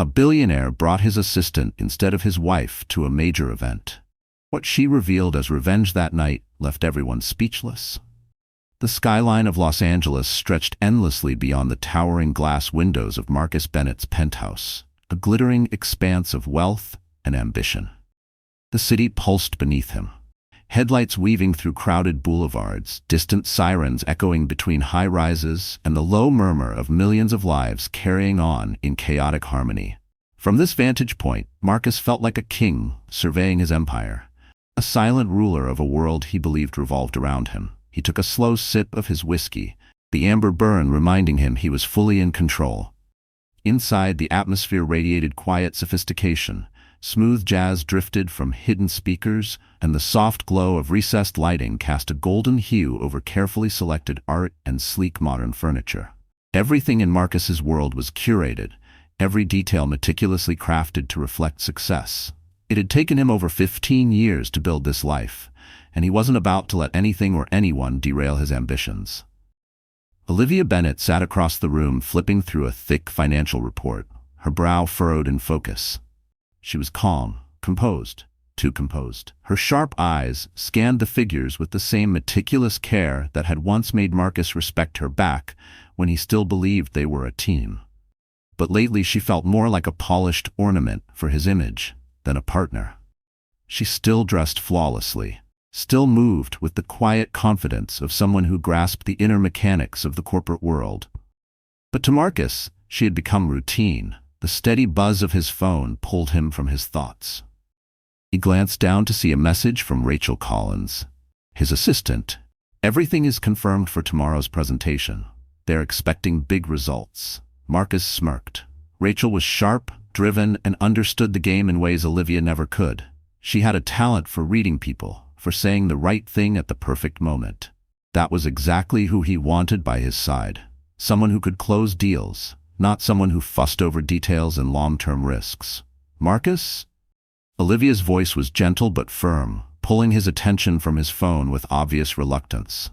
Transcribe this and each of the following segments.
A billionaire brought his assistant instead of his wife to a major event. What she revealed as revenge that night left everyone speechless. The skyline of Los Angeles stretched endlessly beyond the towering glass windows of Marcus Bennett's penthouse, a glittering expanse of wealth and ambition. The city pulsed beneath him, headlights weaving through crowded boulevards, distant sirens echoing between high-rises, and the low murmur of millions of lives carrying on in chaotic harmony. From this vantage point, Marcus felt like a king surveying his empire, a silent ruler of a world he believed revolved around him. He took a slow sip of his whiskey, the amber burn reminding him he was fully in control. Inside, the atmosphere radiated quiet sophistication. Smooth jazz drifted from hidden speakers, and the soft glow of recessed lighting cast a golden hue over carefully selected art and sleek modern furniture. Everything in Marcus's world was curated, every detail meticulously crafted to reflect success. It had taken him over 15 years to build this life, and he wasn't about to let anything or anyone derail his ambitions. Olivia Bennett sat across the room flipping through a thick financial report, her brow furrowed in focus. She was calm, composed, too composed. Her sharp eyes scanned the figures with the same meticulous care that had once made Marcus respect her back when he still believed they were a team. But lately she felt more like a polished ornament for his image than a partner. She still dressed flawlessly, still moved with the quiet confidence of someone who grasped the inner mechanics of the corporate world. But to Marcus, she had become routine. The steady buzz of his phone pulled him from his thoughts. He glanced down to see a message from Rachel Collins, his assistant. "Everything is confirmed for tomorrow's presentation. They're expecting big results." Marcus smirked. Rachel was sharp, driven, and understood the game in ways Olivia never could. She had a talent for reading people, for saying the right thing at the perfect moment. That was exactly who he wanted by his side. Someone who could close deals, not someone who fussed over details and long-term risks. "Marcus?" Olivia's voice was gentle but firm, pulling his attention from his phone with obvious reluctance.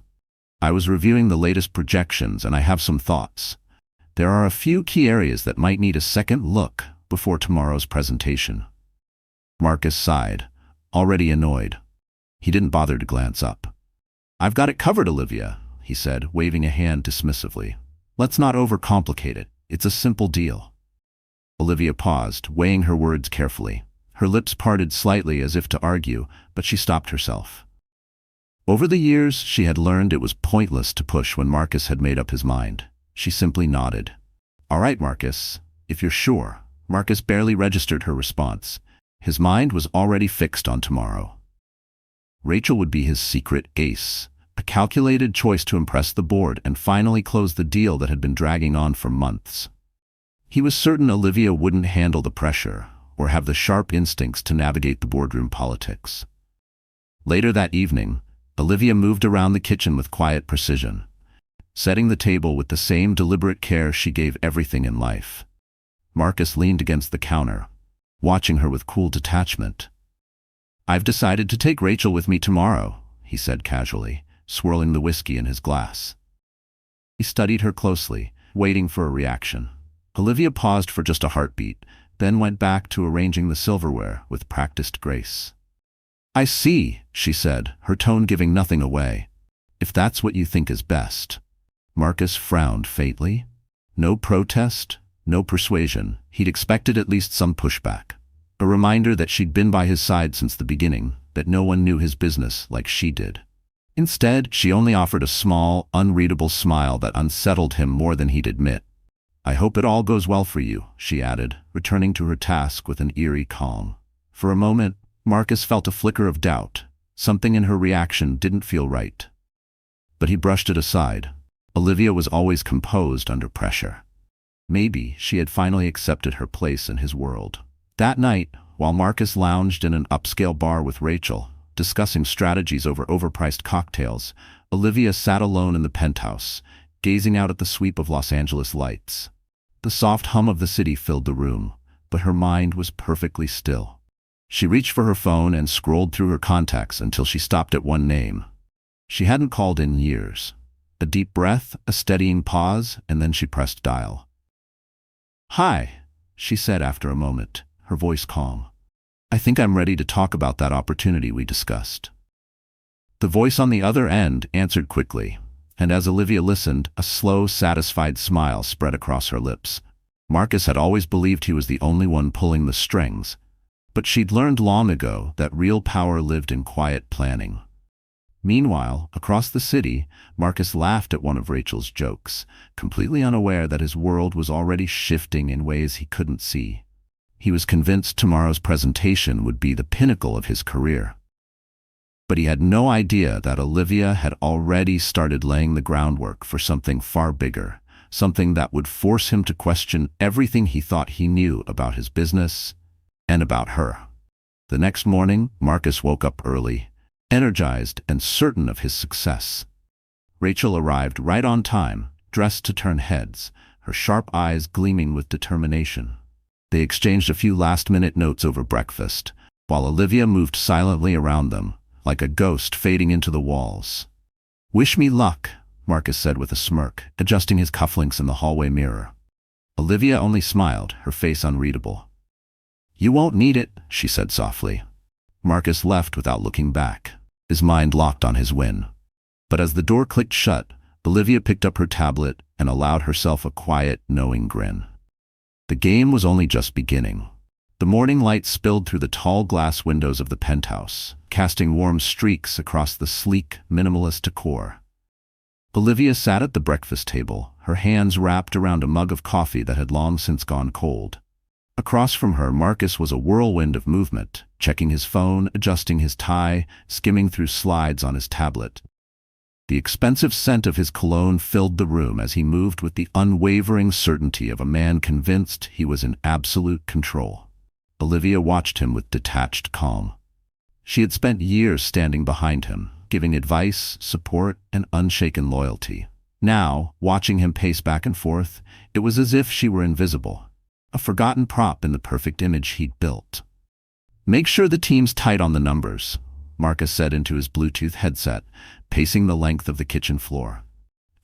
"I was reviewing the latest projections and I have some thoughts. There are a few key areas that might need a second look before tomorrow's presentation." Marcus sighed, already annoyed. He didn't bother to glance up. "I've got it covered, Olivia," he said, waving a hand dismissively. "Let's not overcomplicate it. It's a simple deal." Olivia paused, weighing her words carefully. Her lips parted slightly as if to argue, but she stopped herself. Over the years, she had learned it was pointless to push when Marcus had made up his mind. She simply nodded. "All right, Marcus, if you're sure." Marcus barely registered her response. His mind was already fixed on tomorrow. Rachel would be his secret ace, a calculated choice to impress the board and finally close the deal that had been dragging on for months. He was certain Olivia wouldn't handle the pressure or have the sharp instincts to navigate the boardroom politics. Later that evening, Olivia moved around the kitchen with quiet precision, setting the table with the same deliberate care she gave everything in life. Marcus leaned against the counter, watching her with cool detachment. "I've decided to take Rachel with me tomorrow," he said casually, swirling the whiskey in his glass. He studied her closely, waiting for a reaction. Olivia paused for just a heartbeat, then went back to arranging the silverware with practiced grace. "I see," she said, her tone giving nothing away. "If that's what you think is best." Marcus frowned faintly. No protest, no persuasion. He'd expected at least some pushback. A reminder that she'd been by his side since the beginning, that no one knew his business like she did. Instead, she only offered a small, unreadable smile that unsettled him more than he'd admit. "I hope it all goes well for you," she added, returning to her task with an eerie calm. For a moment, Marcus felt a flicker of doubt. Something in her reaction didn't feel right. But he brushed it aside. Olivia was always composed under pressure. Maybe she had finally accepted her place in his world. That night, while Marcus lounged in an upscale bar with Rachel, discussing strategies over overpriced cocktails, Olivia sat alone in the penthouse, gazing out at the sweep of Los Angeles lights. The soft hum of the city filled the room, but her mind was perfectly still. She reached for her phone and scrolled through her contacts until she stopped at one name. She hadn't called in years. A deep breath, a steadying pause, and then she pressed dial. "Hi," she said after a moment, her voice calm. "I think I'm ready to talk about that opportunity we discussed." The voice on the other end answered quickly, and as Olivia listened, a slow, satisfied smile spread across her lips. Marcus had always believed he was the only one pulling the strings, but she'd learned long ago that real power lived in quiet planning. Meanwhile, across the city, Marcus laughed at one of Rachel's jokes, completely unaware that his world was already shifting in ways he couldn't see. He was convinced tomorrow's presentation would be the pinnacle of his career. But he had no idea that Olivia had already started laying the groundwork for something far bigger, something that would force him to question everything he thought he knew about his business and about her. The next morning, Marcus woke up early, energized and certain of his success. Rachel arrived right on time, dressed to turn heads, her sharp eyes gleaming with determination. They exchanged a few last-minute notes over breakfast, while Olivia moved silently around them, like a ghost fading into the walls. "Wish me luck," Marcus said with a smirk, adjusting his cufflinks in the hallway mirror. Olivia only smiled, her face unreadable. "You won't need it," she said softly. Marcus left without looking back, his mind locked on his win. But as the door clicked shut, Olivia picked up her tablet and allowed herself a quiet, knowing grin. The game was only just beginning. The morning light spilled through the tall glass windows of the penthouse, casting warm streaks across the sleek, minimalist decor. Olivia sat at the breakfast table, her hands wrapped around a mug of coffee that had long since gone cold. Across from her, Marcus was a whirlwind of movement, checking his phone, adjusting his tie, skimming through slides on his tablet. The expensive scent of his cologne filled the room as he moved with the unwavering certainty of a man convinced he was in absolute control. Olivia watched him with detached calm. She had spent years standing behind him, giving advice, support, and unshaken loyalty. Now, watching him pace back and forth, it was as if she were invisible, a forgotten prop in the perfect image he'd built. "Make sure the team's tight on the numbers," Marcus said into his Bluetooth headset, pacing the length of the kitchen floor.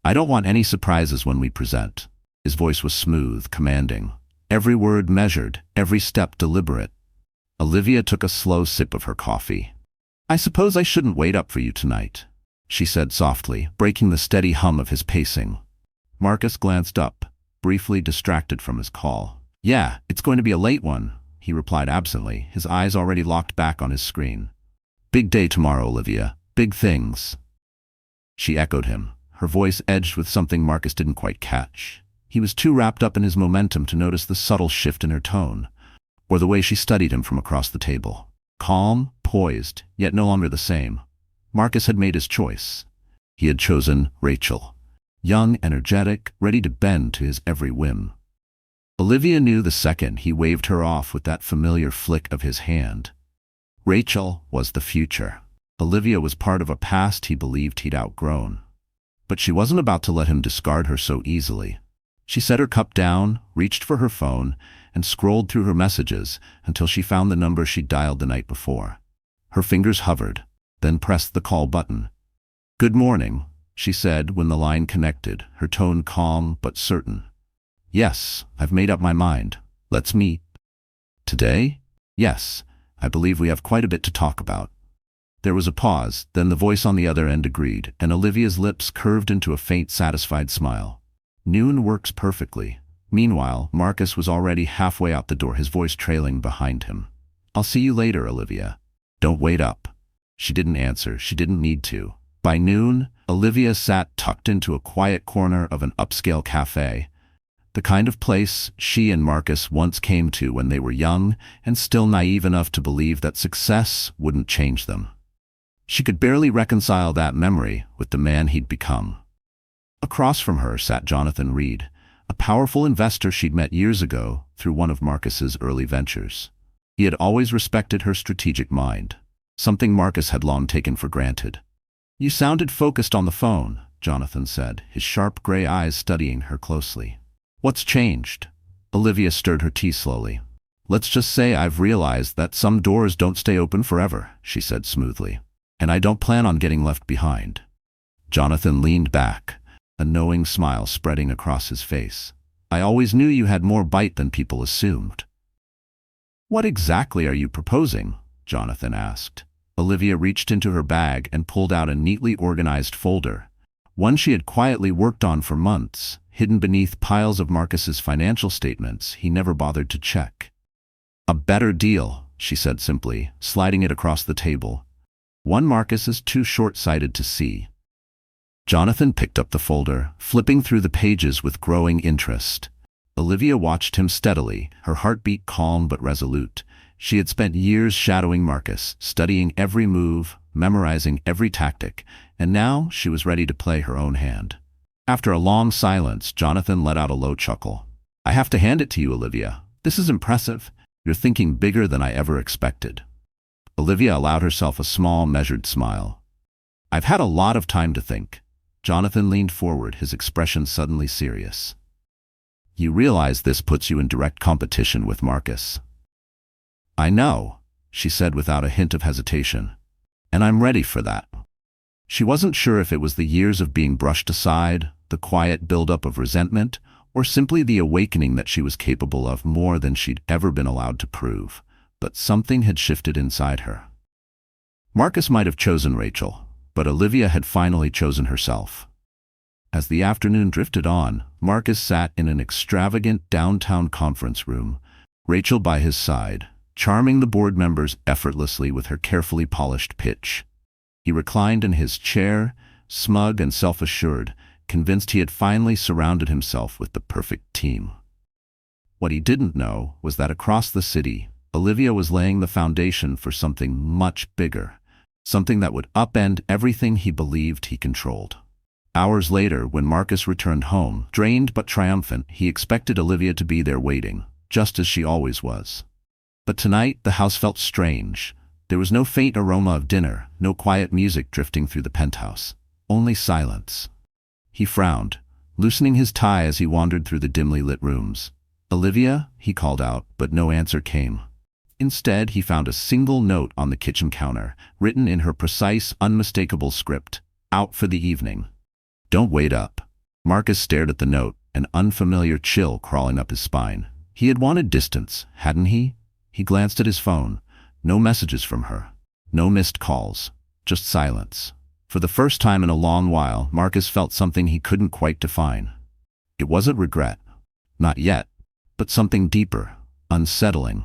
"I don't want any surprises when we present." His voice was smooth, commanding, every word measured, every step deliberate. Olivia took a slow sip of her coffee. "I suppose I shouldn't wait up for you tonight," she said softly, breaking the steady hum of his pacing. Marcus glanced up, briefly distracted from his call. "Yeah, it's going to be a late one," he replied absently, his eyes already locked back on his screen. "Big day tomorrow, Olivia. Big things." She echoed him, her voice edged with something Marcus didn't quite catch. He was too wrapped up in his momentum to notice the subtle shift in her tone, or the way she studied him from across the table. Calm, poised, yet no longer the same. Marcus had made his choice. He had chosen Rachel. Young, energetic, ready to bend to his every whim. Olivia knew the second he waved her off with that familiar flick of his hand. Rachel was the future. Olivia was part of a past he believed he'd outgrown. But she wasn't about to let him discard her so easily. She set her cup down, reached for her phone, and scrolled through her messages until she found the number she'd dialed the night before. Her fingers hovered, then pressed the call button. "Good morning," she said when the line connected, her tone calm but certain. "Yes, I've made up my mind. Let's meet." "Today?" "Yes, I believe we have quite a bit to talk about." There was a pause, then the voice on the other end agreed, and Olivia's lips curved into a faint, satisfied smile. Noon works perfectly. Meanwhile, Marcus was already halfway out the door, his voice trailing behind him. "I'll see you later, Olivia. Don't wait up." She didn't answer. She didn't need to. By noon, Olivia sat tucked into a quiet corner of an upscale cafe, the kind of place she and Marcus once came to when they were young and still naive enough to believe that success wouldn't change them. She could barely reconcile that memory with the man he'd become. Across from her sat Jonathan Reed, a powerful investor she'd met years ago through one of Marcus's early ventures. He had always respected her strategic mind, something Marcus had long taken for granted. "You sounded focused on the phone," Jonathan said, his sharp gray eyes studying her closely. "What's changed?" Olivia stirred her tea slowly. "Let's just say I've realized that some doors don't stay open forever," she said smoothly. "And I don't plan on getting left behind." Jonathan leaned back, a knowing smile spreading across his face. I always knew you had more bite than people assumed." "What exactly are you proposing?" Jonathan asked. Olivia reached into her bag and pulled out a neatly organized folder, one she had quietly worked on for months, hidden beneath piles of Marcus's financial statements he never bothered to check. "A better deal," she said simply, sliding it across the table. "One Marcus is too short-sighted to see." Jonathan picked up the folder, flipping through the pages with growing interest. Olivia watched him steadily, her heartbeat calm but resolute. She had spent years shadowing Marcus, studying every move, memorizing every tactic, and now she was ready to play her own hand. After a long silence, Jonathan let out a low chuckle. "I have to hand it to you, Olivia. This is impressive. You're thinking bigger than I ever expected." Olivia allowed herself a small, measured smile. "I've had a lot of time to think." Jonathan leaned forward, his expression suddenly serious. "You realize this puts you in direct competition with Marcus." "I know," she said without a hint of hesitation. "And I'm ready for that." She wasn't sure if it was the years of being brushed aside, the quiet buildup of resentment, or simply the awakening that she was capable of more than she'd ever been allowed to prove. But something had shifted inside her. Marcus might have chosen Rachel, but Olivia had finally chosen herself. As the afternoon drifted on, Marcus sat in an extravagant downtown conference room, Rachel by his side, charming the board members effortlessly with her carefully polished pitch. He reclined in his chair, smug and self-assured, convinced he had finally surrounded himself with the perfect team. What he didn't know was that across the city, Olivia was laying the foundation for something much bigger, something that would upend everything he believed he controlled. Hours later, when Marcus returned home, drained but triumphant, he expected Olivia to be there waiting, just as she always was. But tonight, the house felt strange. There was no faint aroma of dinner, no quiet music drifting through the penthouse, only silence. He frowned, loosening his tie as he wandered through the dimly lit rooms. "Olivia?" he called out, but no answer came. Instead, he found a single note on the kitchen counter, written in her precise, unmistakable script, "Out for the evening. Don't wait up." Marcus stared at the note, an unfamiliar chill crawling up his spine. He had wanted distance, hadn't he? He glanced at his phone. No messages from her. No missed calls. Just silence. For the first time in a long while, Marcus felt something he couldn't quite define. It wasn't regret. Not yet. But something deeper, unsettling.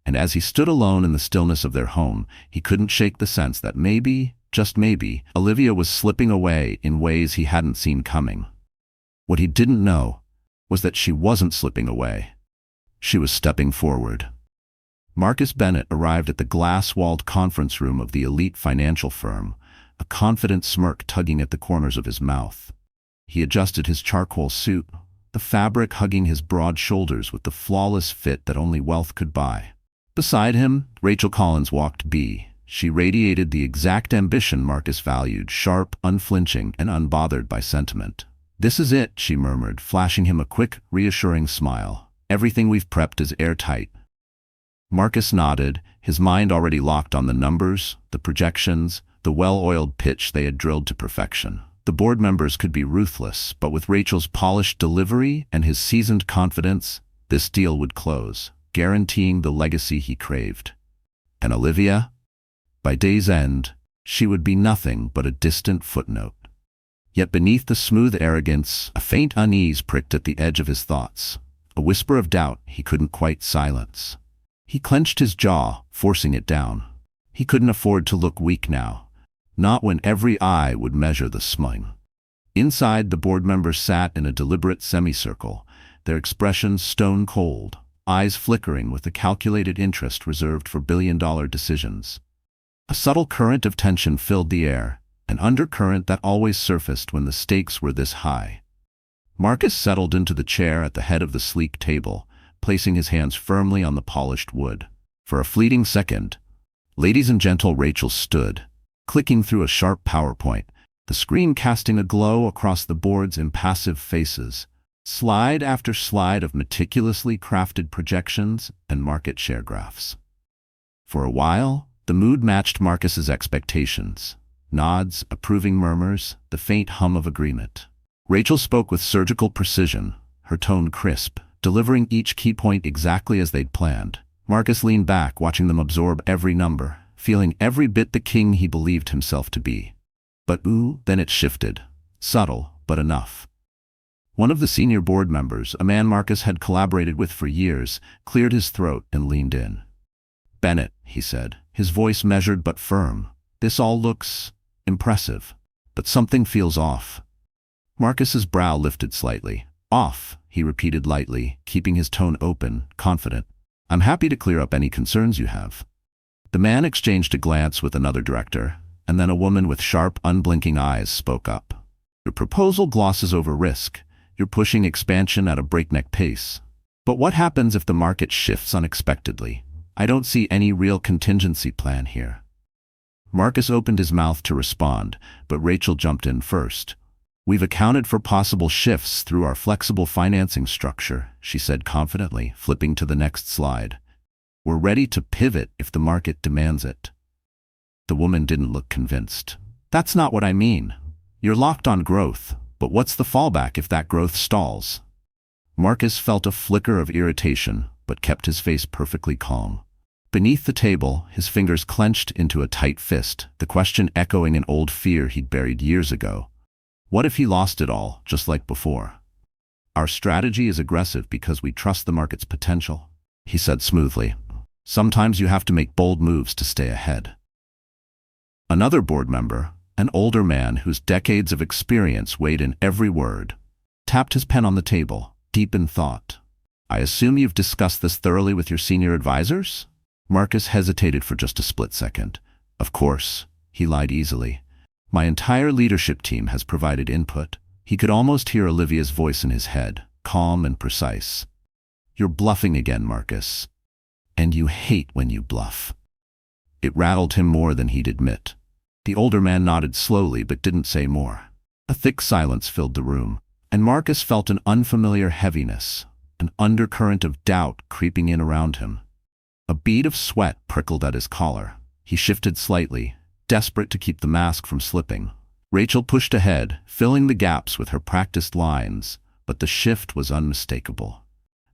And as he stood alone in the stillness of their home, he couldn't shake the sense that maybe, just maybe, Olivia was slipping away in ways he hadn't seen coming. What he didn't know was that she wasn't slipping away. She was stepping forward. Marcus Bennett arrived at the glass-walled conference room of the elite financial firm, a confident smirk tugging at the corners of his mouth. He adjusted his charcoal suit, the fabric hugging his broad shoulders with the flawless fit that only wealth could buy. Beside him, Rachel Collins walked by. She radiated the exact ambition Marcus valued, sharp, unflinching, and unbothered by sentiment. "This is it," she murmured, flashing him a quick, reassuring smile. "Everything we've prepped is airtight." Marcus nodded, his mind already locked on the numbers, the projections, the well-oiled pitch they had drilled to perfection. The board members could be ruthless, but with Rachel's polished delivery and his seasoned confidence, this deal would close, guaranteeing the legacy he craved. And Olivia? By day's end, she would be nothing but a distant footnote. Yet beneath the smooth arrogance, a faint unease pricked at the edge of his thoughts, a whisper of doubt he couldn't quite silence. He clenched his jaw, forcing it down. He couldn't afford to look weak now, not when every eye would measure the smile. Inside, the board members sat in a deliberate semicircle, their expressions stone-cold, eyes flickering with the calculated interest reserved for billion-dollar decisions. A subtle current of tension filled the air, an undercurrent that always surfaced when the stakes were this high. Marcus settled into the chair at the head of the sleek table, placing his hands firmly on the polished wood. For a fleeting second, "Ladies and gentle," Rachel stood, clicking through a sharp PowerPoint, the screen casting a glow across the board's impassive faces, slide after slide of meticulously crafted projections and market share graphs. For a while, the mood matched Marcus's expectations. Nods, approving murmurs, the faint hum of agreement. Rachel spoke with surgical precision, her tone crisp, delivering each key point exactly as they'd planned. Marcus leaned back, watching them absorb every number, feeling every bit the king he believed himself to be. But then it shifted. Subtle, but enough. One of the senior board members, a man Marcus had collaborated with for years, cleared his throat and leaned in. "Bennett," he said, his voice measured but firm. "This all looks impressive, but something feels off." Marcus's brow lifted slightly. "Off," he repeated lightly, keeping his tone open, confident. "I'm happy to clear up any concerns you have." The man exchanged a glance with another director, and then a woman with sharp, unblinking eyes spoke up. "Your proposal glosses over risk. You're pushing expansion at a breakneck pace. But what happens if the market shifts unexpectedly? I don't see any real contingency plan here." Marcus opened his mouth to respond, but Rachel jumped in first. "We've accounted for possible shifts through our flexible financing structure," she said confidently, flipping to the next slide. "We're ready to pivot if the market demands it." The woman didn't look convinced. "That's not what I mean. You're locked on growth, but what's the fallback if that growth stalls?" Marcus felt a flicker of irritation, but kept his face perfectly calm. Beneath the table, his fingers clenched into a tight fist, the question echoing an old fear he'd buried years ago. What if he lost it all, just like before? "Our strategy is aggressive because we trust the market's potential," he said smoothly. "Sometimes you have to make bold moves to stay ahead." Another board member, an older man whose decades of experience weighed in every word, tapped his pen on the table, deep in thought. "I assume you've discussed this thoroughly with your senior advisors?" Marcus hesitated for just a split second. "Of course," he lied easily. "My entire leadership team has provided input." He could almost hear Olivia's voice in his head, calm and precise. "You're bluffing again, Marcus. And you hate when you bluff." It rattled him more than he'd admit. The older man nodded slowly but didn't say more. A thick silence filled the room, and Marcus felt an unfamiliar heaviness, an undercurrent of doubt creeping in around him. A bead of sweat prickled at his collar. He shifted slightly, desperate to keep the mask from slipping. Rachel pushed ahead, filling the gaps with her practiced lines, but the shift was unmistakable.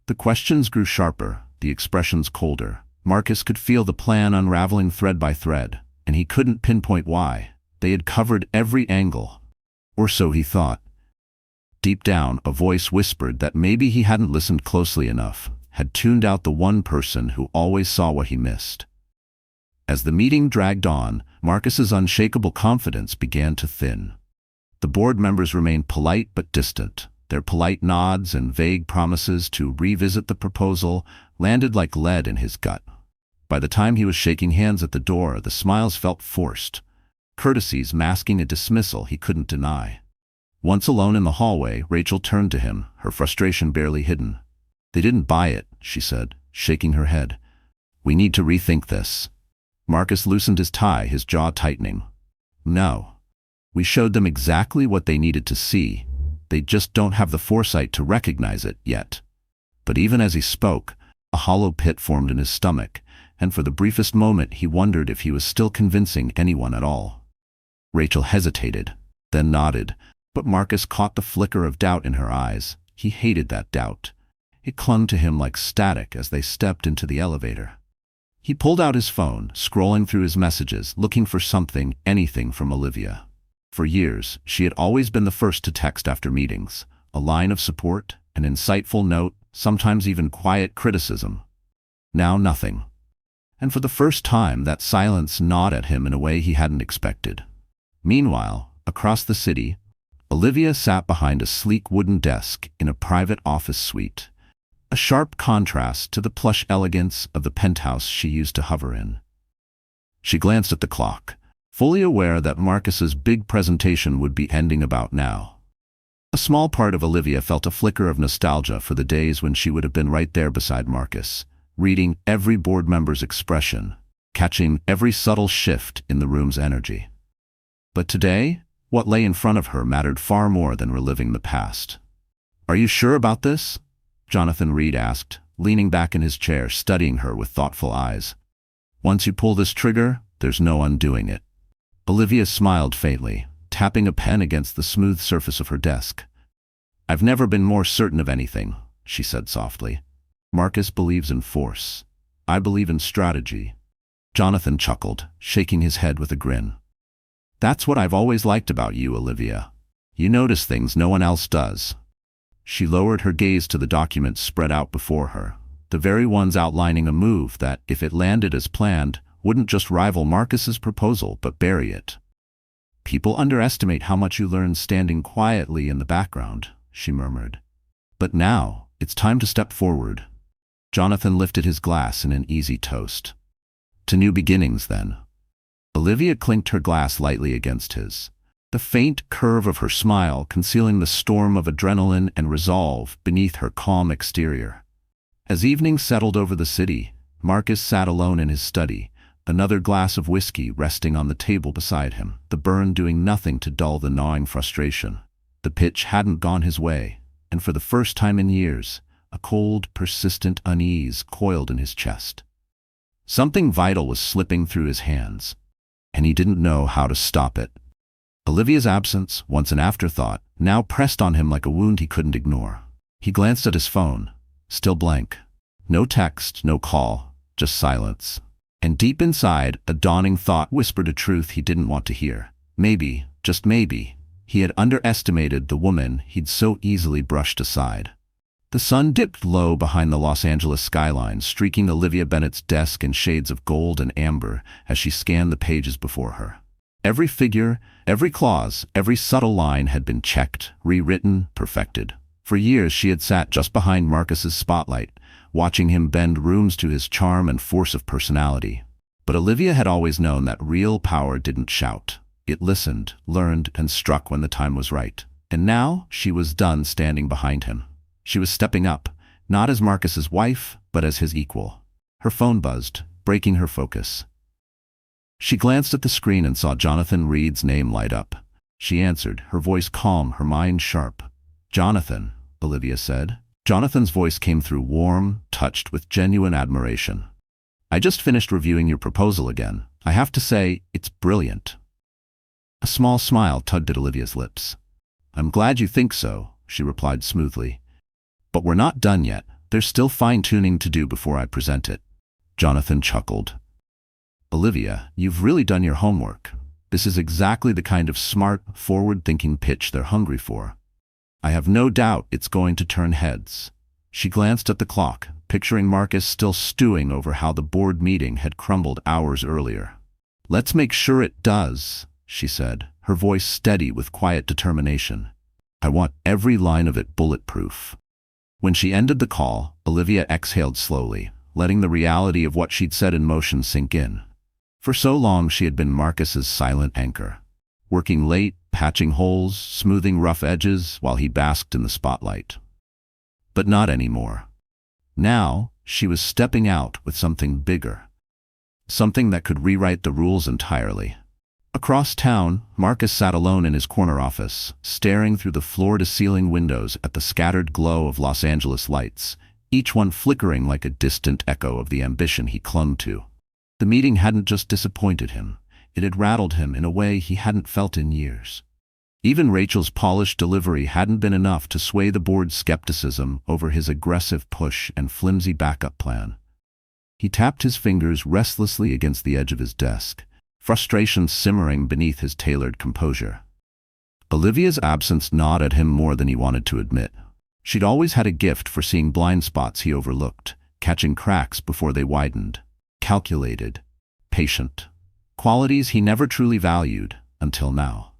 The questions grew sharper, the expressions colder. Marcus could feel the plan unraveling thread by thread, and he couldn't pinpoint why. They had covered every angle. Or so he thought. Deep down, a voice whispered that maybe he hadn't listened closely enough, had tuned out the one person who always saw what he missed. As the meeting dragged on, Marcus's unshakable confidence began to thin. The board members remained polite but distant. Their polite nods and vague promises to revisit the proposal landed like lead in his gut. By the time he was shaking hands at the door, the smiles felt forced, courtesies masking a dismissal he couldn't deny. Once alone in the hallway, Rachel turned to him, her frustration barely hidden. "They didn't buy it," she said, shaking her head. "We need to rethink this." Marcus loosened his tie, his jaw tightening. "No. We showed them exactly what they needed to see. They just don't have the foresight to recognize it yet." But even as he spoke, a hollow pit formed in his stomach, and for the briefest moment he wondered if he was still convincing anyone at all. Rachel hesitated, then nodded, but Marcus caught the flicker of doubt in her eyes. He hated that doubt. It clung to him like static as they stepped into the elevator. He pulled out his phone, scrolling through his messages, looking for something, anything from Olivia. For years, she had always been the first to text after meetings, a line of support, an insightful note, sometimes even quiet criticism. Now nothing. And for the first time, that silence gnawed at him in a way he hadn't expected. Meanwhile, across the city, Olivia sat behind a sleek wooden desk in a private office suite, a sharp contrast to the plush elegance of the penthouse she used to hover in. She glanced at the clock, fully aware that Marcus's big presentation would be ending about now. A small part of Olivia felt a flicker of nostalgia for the days when she would have been right there beside Marcus, reading every board member's expression, catching every subtle shift in the room's energy. But today, what lay in front of her mattered far more than reliving the past. "Are you sure about this?" Jonathan Reed asked, leaning back in his chair, studying her with thoughtful eyes. "Once you pull this trigger, there's no undoing it." Olivia smiled faintly, tapping a pen against the smooth surface of her desk. I've never been more certain of anything, she said softly. Marcus believes in force. I believe in strategy. Jonathan chuckled, shaking his head with a grin. That's what I've always liked about you, Olivia. You notice things no one else does. She lowered her gaze to the documents spread out before her, the very ones outlining a move that, if it landed as planned, wouldn't just rival Marcus's proposal but bury it. People underestimate how much you learn standing quietly in the background, she murmured. But now, it's time to step forward. Jonathan lifted his glass in an easy toast. To new beginnings, then. Olivia clinked her glass lightly against his, the faint curve of her smile concealing the storm of adrenaline and resolve beneath her calm exterior. As evening settled over the city, Marcus sat alone in his study, another glass of whiskey resting on the table beside him, the burn doing nothing to dull the gnawing frustration. The pitch hadn't gone his way, and for the first time in years, a cold, persistent unease coiled in his chest. Something vital was slipping through his hands, and he didn't know how to stop it. Olivia's absence, once an afterthought, now pressed on him like a wound he couldn't ignore. He glanced at his phone, still blank. No text, no call, just silence. And deep inside, a dawning thought whispered a truth he didn't want to hear. Maybe, just maybe, he had underestimated the woman he'd so easily brushed aside. The sun dipped low behind the Los Angeles skyline, streaking Olivia Bennett's desk in shades of gold and amber as she scanned the pages before her. Every figure, every clause, every subtle line had been checked, rewritten, perfected. For years she had sat just behind Marcus's spotlight, watching him bend rooms to his charm and force of personality. But Olivia had always known that real power didn't shout. It listened, learned, and struck when the time was right. And now she was done standing behind him. She was stepping up, not as Marcus's wife, but as his equal. Her phone buzzed, breaking her focus. She glanced at the screen and saw Jonathan Reed's name light up. She answered, her voice calm, her mind sharp. "Jonathan," Olivia said. Jonathan's voice came through warm, touched with genuine admiration. "I just finished reviewing your proposal again. I have to say, it's brilliant." A small smile tugged at Olivia's lips. "I'm glad you think so," she replied smoothly. "But we're not done yet. There's still fine-tuning to do before I present it." Jonathan chuckled. "Olivia, you've really done your homework. This is exactly the kind of smart, forward-thinking pitch they're hungry for. I have no doubt it's going to turn heads." She glanced at the clock, picturing Marcus still stewing over how the board meeting had crumbled hours earlier. "Let's make sure it does," she said, her voice steady with quiet determination. "I want every line of it bulletproof." When she ended the call, Olivia exhaled slowly, letting the reality of what she'd set in motion sink in. For so long she had been Marcus's silent anchor, working late, patching holes, smoothing rough edges while he basked in the spotlight. But not anymore. Now, she was stepping out with something bigger. Something that could rewrite the rules entirely. Across town, Marcus sat alone in his corner office, staring through the floor-to-ceiling windows at the scattered glow of Los Angeles lights, each one flickering like a distant echo of the ambition he clung to. The meeting hadn't just disappointed him, it had rattled him in a way he hadn't felt in years. Even Rachel's polished delivery hadn't been enough to sway the board's skepticism over his aggressive push and flimsy backup plan. He tapped his fingers restlessly against the edge of his desk, frustration simmering beneath his tailored composure. Olivia's absence gnawed at him more than he wanted to admit. She'd always had a gift for seeing blind spots he overlooked, catching cracks before they widened. Calculated, patient. Qualities he never truly valued, until now.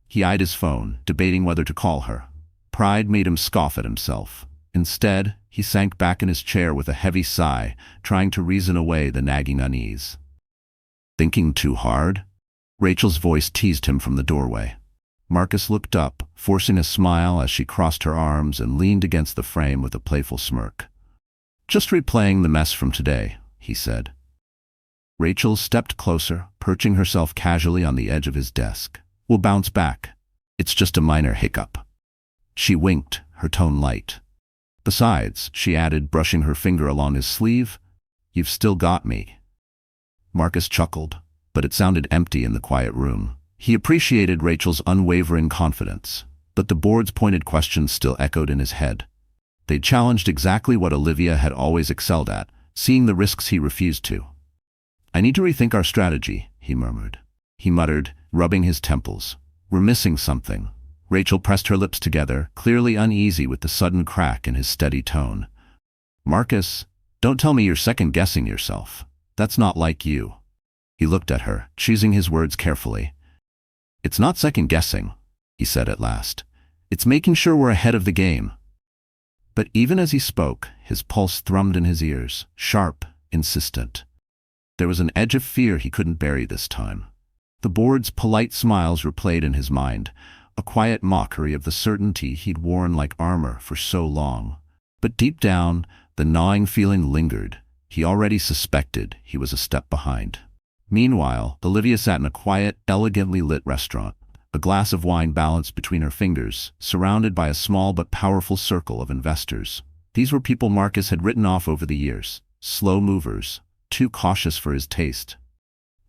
He eyed his phone, debating whether to call her. Pride made him scoff at himself. Instead, he sank back in his chair with a heavy sigh, trying to reason away the nagging unease. "Thinking too hard?" Rachel's voice teased him from the doorway. Marcus looked up, forcing a smile as she crossed her arms and leaned against the frame with a playful smirk. "Just replaying the mess from today," he said. Rachel stepped closer, perching herself casually on the edge of his desk. "We'll bounce back. It's just a minor hiccup." She winked, her tone light. "Besides," she added, brushing her finger along his sleeve, "you've still got me." Marcus chuckled, but it sounded empty in the quiet room. He appreciated Rachel's unwavering confidence. But the board's pointed questions still echoed in his head. They challenged exactly what Olivia had always excelled at, seeing the risks he refused to. "I need to rethink our strategy," he murmured. He muttered, rubbing his temples. "We're missing something." Rachel pressed her lips together, clearly uneasy with the sudden crack in his steady tone. "Marcus, don't tell me you're second-guessing yourself. That's not like you." He looked at her, choosing his words carefully. "It's not second-guessing," he said at last. "It's making sure we're ahead of the game." But even as he spoke, his pulse thrummed in his ears, sharp, insistent. There was an edge of fear he couldn't bury this time. The board's polite smiles replayed in his mind, a quiet mockery of the certainty he'd worn like armor for so long. But deep down, the gnawing feeling lingered. He already suspected he was a step behind. Meanwhile, Olivia sat in a quiet, elegantly lit restaurant, a glass of wine balanced between her fingers, surrounded by a small but powerful circle of investors. These were people Marcus had written off over the years, slow movers, too cautious for his taste.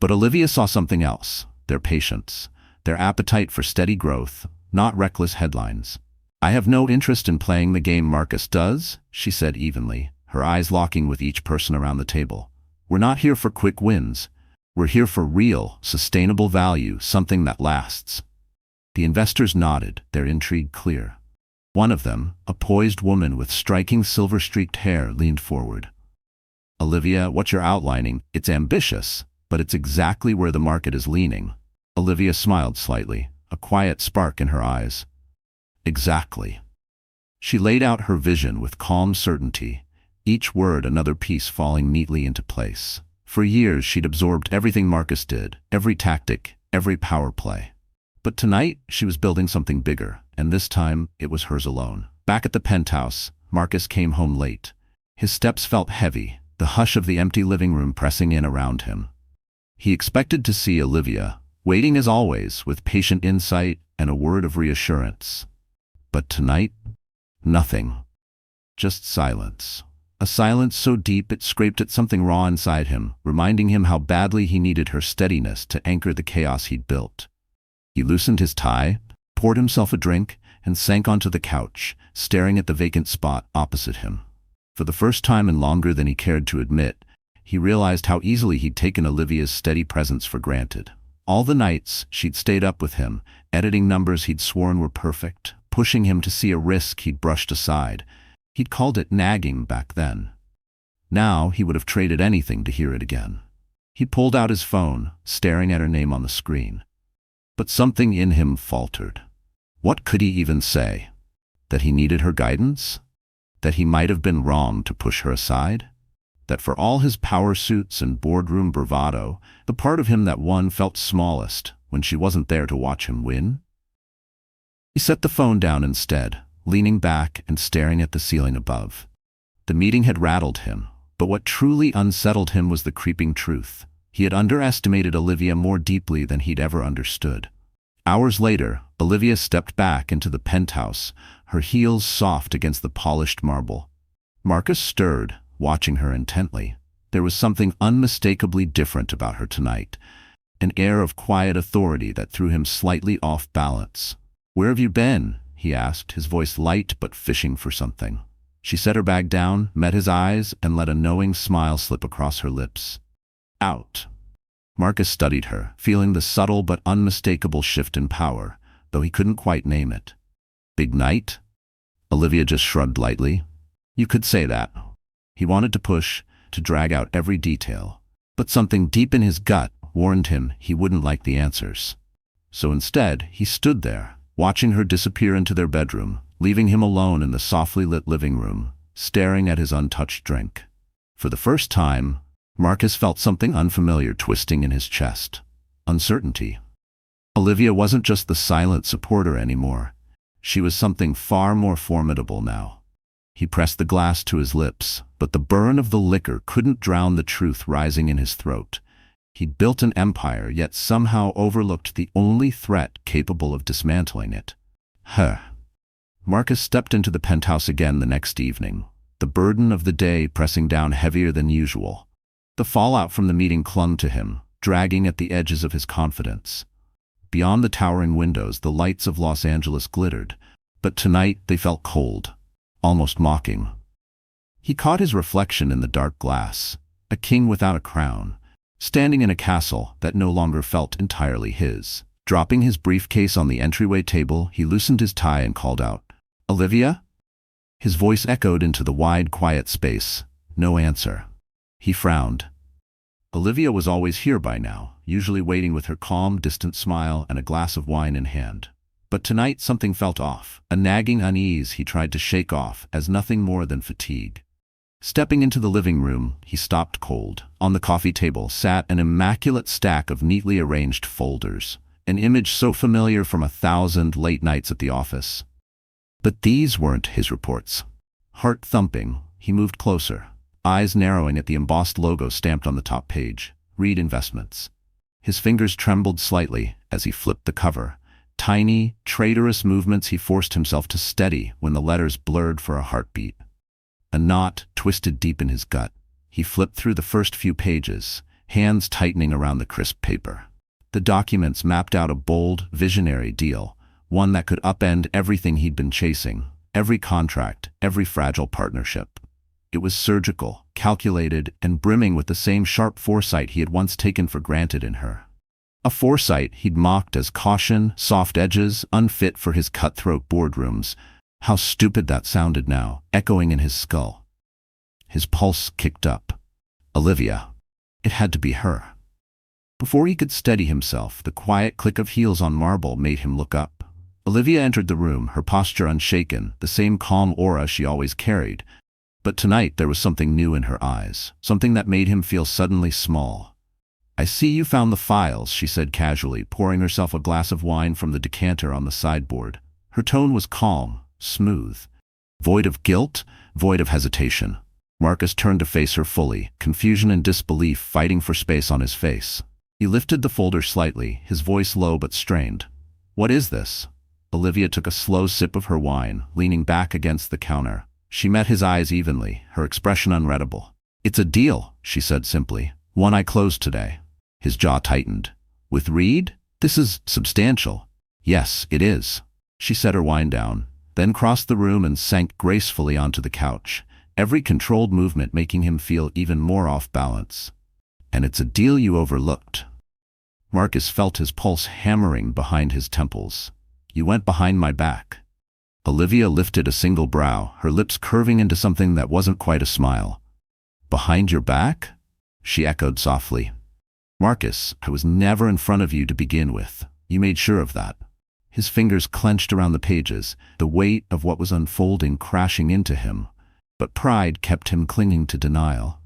But Olivia saw something else, their patience, their appetite for steady growth, not reckless headlines. "I have no interest in playing the game Marcus does," she said evenly, her eyes locking with each person around the table. "We're not here for quick wins. We're here for real, sustainable value, something that lasts." The investors nodded, their intrigue clear. One of them, a poised woman with striking silver-streaked hair, leaned forward. "Olivia, what you're outlining, it's ambitious, but it's exactly where the market is leaning." Olivia smiled slightly, a quiet spark in her eyes. "Exactly." She laid out her vision with calm certainty, each word another piece falling neatly into place. For years she'd absorbed everything Marcus did, every tactic, every power play. But tonight she was building something bigger, and this time it was hers alone. Back at the penthouse, Marcus came home late. His steps felt heavy, the hush of the empty living room pressing in around him. He expected to see Olivia, waiting as always, with patient insight and a word of reassurance. But tonight, nothing. Just silence. A silence so deep it scraped at something raw inside him, reminding him how badly he needed her steadiness to anchor the chaos he'd built. He loosened his tie, poured himself a drink, and sank onto the couch, staring at the vacant spot opposite him. For the first time in longer than he cared to admit, he realized how easily he'd taken Olivia's steady presence for granted. All the nights she'd stayed up with him, editing numbers he'd sworn were perfect, pushing him to see a risk he'd brushed aside. He'd called it nagging back then. Now he would have traded anything to hear it again. He pulled out his phone, staring at her name on the screen. But something in him faltered. What could he even say? That he needed her guidance? That he might have been wrong to push her aside? That for all his power suits and boardroom bravado, the part of him that won felt smallest when she wasn't there to watch him win? He set the phone down instead, leaning back and staring at the ceiling above. The meeting had rattled him, but what truly unsettled him was the creeping truth. He had underestimated Olivia more deeply than he'd ever understood. Hours later, Olivia stepped back into the penthouse, her heels soft against the polished marble. Marcus stirred, watching her intently. There was something unmistakably different about her tonight, an air of quiet authority that threw him slightly off balance. "Where have you been?" he asked, his voice light but fishing for something. She set her bag down, met his eyes, and let a knowing smile slip across her lips. "Out." Marcus studied her, feeling the subtle but unmistakable shift in power, though he couldn't quite name it. "Big night?" Olivia just shrugged lightly. "You could say that." He wanted to push, to drag out every detail, but something deep in his gut warned him he wouldn't like the answers. So instead, he stood there, watching her disappear into their bedroom, leaving him alone in the softly lit living room, staring at his untouched drink. For the first time, Marcus felt something unfamiliar twisting in his chest. Uncertainty. Olivia wasn't just the silent supporter anymore. She was something far more formidable now. He pressed the glass to his lips, but the burn of the liquor couldn't drown the truth rising in his throat. He'd built an empire, yet somehow overlooked the only threat capable of dismantling it. Her. Marcus stepped into the penthouse again the next evening, the burden of the day pressing down heavier than usual. The fallout from the meeting clung to him, dragging at the edges of his confidence. Beyond the towering windows, the lights of Los Angeles glittered, but tonight they felt cold, almost mocking. He caught his reflection in the dark glass, a king without a crown, standing in a castle that no longer felt entirely his. Dropping his briefcase on the entryway table, he loosened his tie and called out, "Olivia?" His voice echoed into the wide, quiet space. No answer. He frowned. Olivia was always here by now, usually waiting with her calm, distant smile and a glass of wine in hand. But tonight something felt off, a nagging unease he tried to shake off as nothing more than fatigue. Stepping into the living room, he stopped cold. On the coffee table sat an immaculate stack of neatly arranged folders, an image so familiar from 1,000 late nights at the office. But these weren't his reports. Heart thumping, he moved closer, eyes narrowing at the embossed logo stamped on the top page, "Read Investments." His fingers trembled slightly as he flipped the cover. Tiny, traitorous movements he forced himself to steady when the letters blurred for a heartbeat. A knot twisted deep in his gut. He flipped through the first few pages, hands tightening around the crisp paper. The documents mapped out a bold, visionary deal, one that could upend everything he'd been chasing, every contract, every fragile partnership. It was surgical, calculated, and brimming with the same sharp foresight he had once taken for granted in her. A foresight he'd mocked as caution, soft edges, unfit for his cutthroat boardrooms. How stupid that sounded now, echoing in his skull. His pulse kicked up. Olivia. It had to be her. Before he could steady himself, the quiet click of heels on marble made him look up. Olivia entered the room, her posture unshaken, the same calm aura she always carried. But tonight there was something new in her eyes, something that made him feel suddenly small. "I see you found the files," she said casually, pouring herself a glass of wine from the decanter on the sideboard. Her tone was calm, smooth, void of guilt, void of hesitation. Marcus turned to face her fully, confusion and disbelief fighting for space on his face. He lifted the folder slightly, his voice low but strained. "What is this?" Olivia took a slow sip of her wine, leaning back against the counter. She met his eyes evenly, her expression unreadable. "It's a deal," she said simply. "One I closed today." His jaw tightened. "With Reed? This is substantial." "Yes, it is." She set her wine down, then crossed the room and sank gracefully onto the couch, every controlled movement making him feel even more off balance. "And it's a deal you overlooked." Marcus felt his pulse hammering behind his temples. "You went behind my back." Olivia lifted a single brow, her lips curving into something that wasn't quite a smile. "Behind your back?" she echoed softly. "Marcus, I was never in front of you to begin with. You made sure of that." His fingers clenched around the pages, the weight of what was unfolding crashing into him. But pride kept him clinging to denial.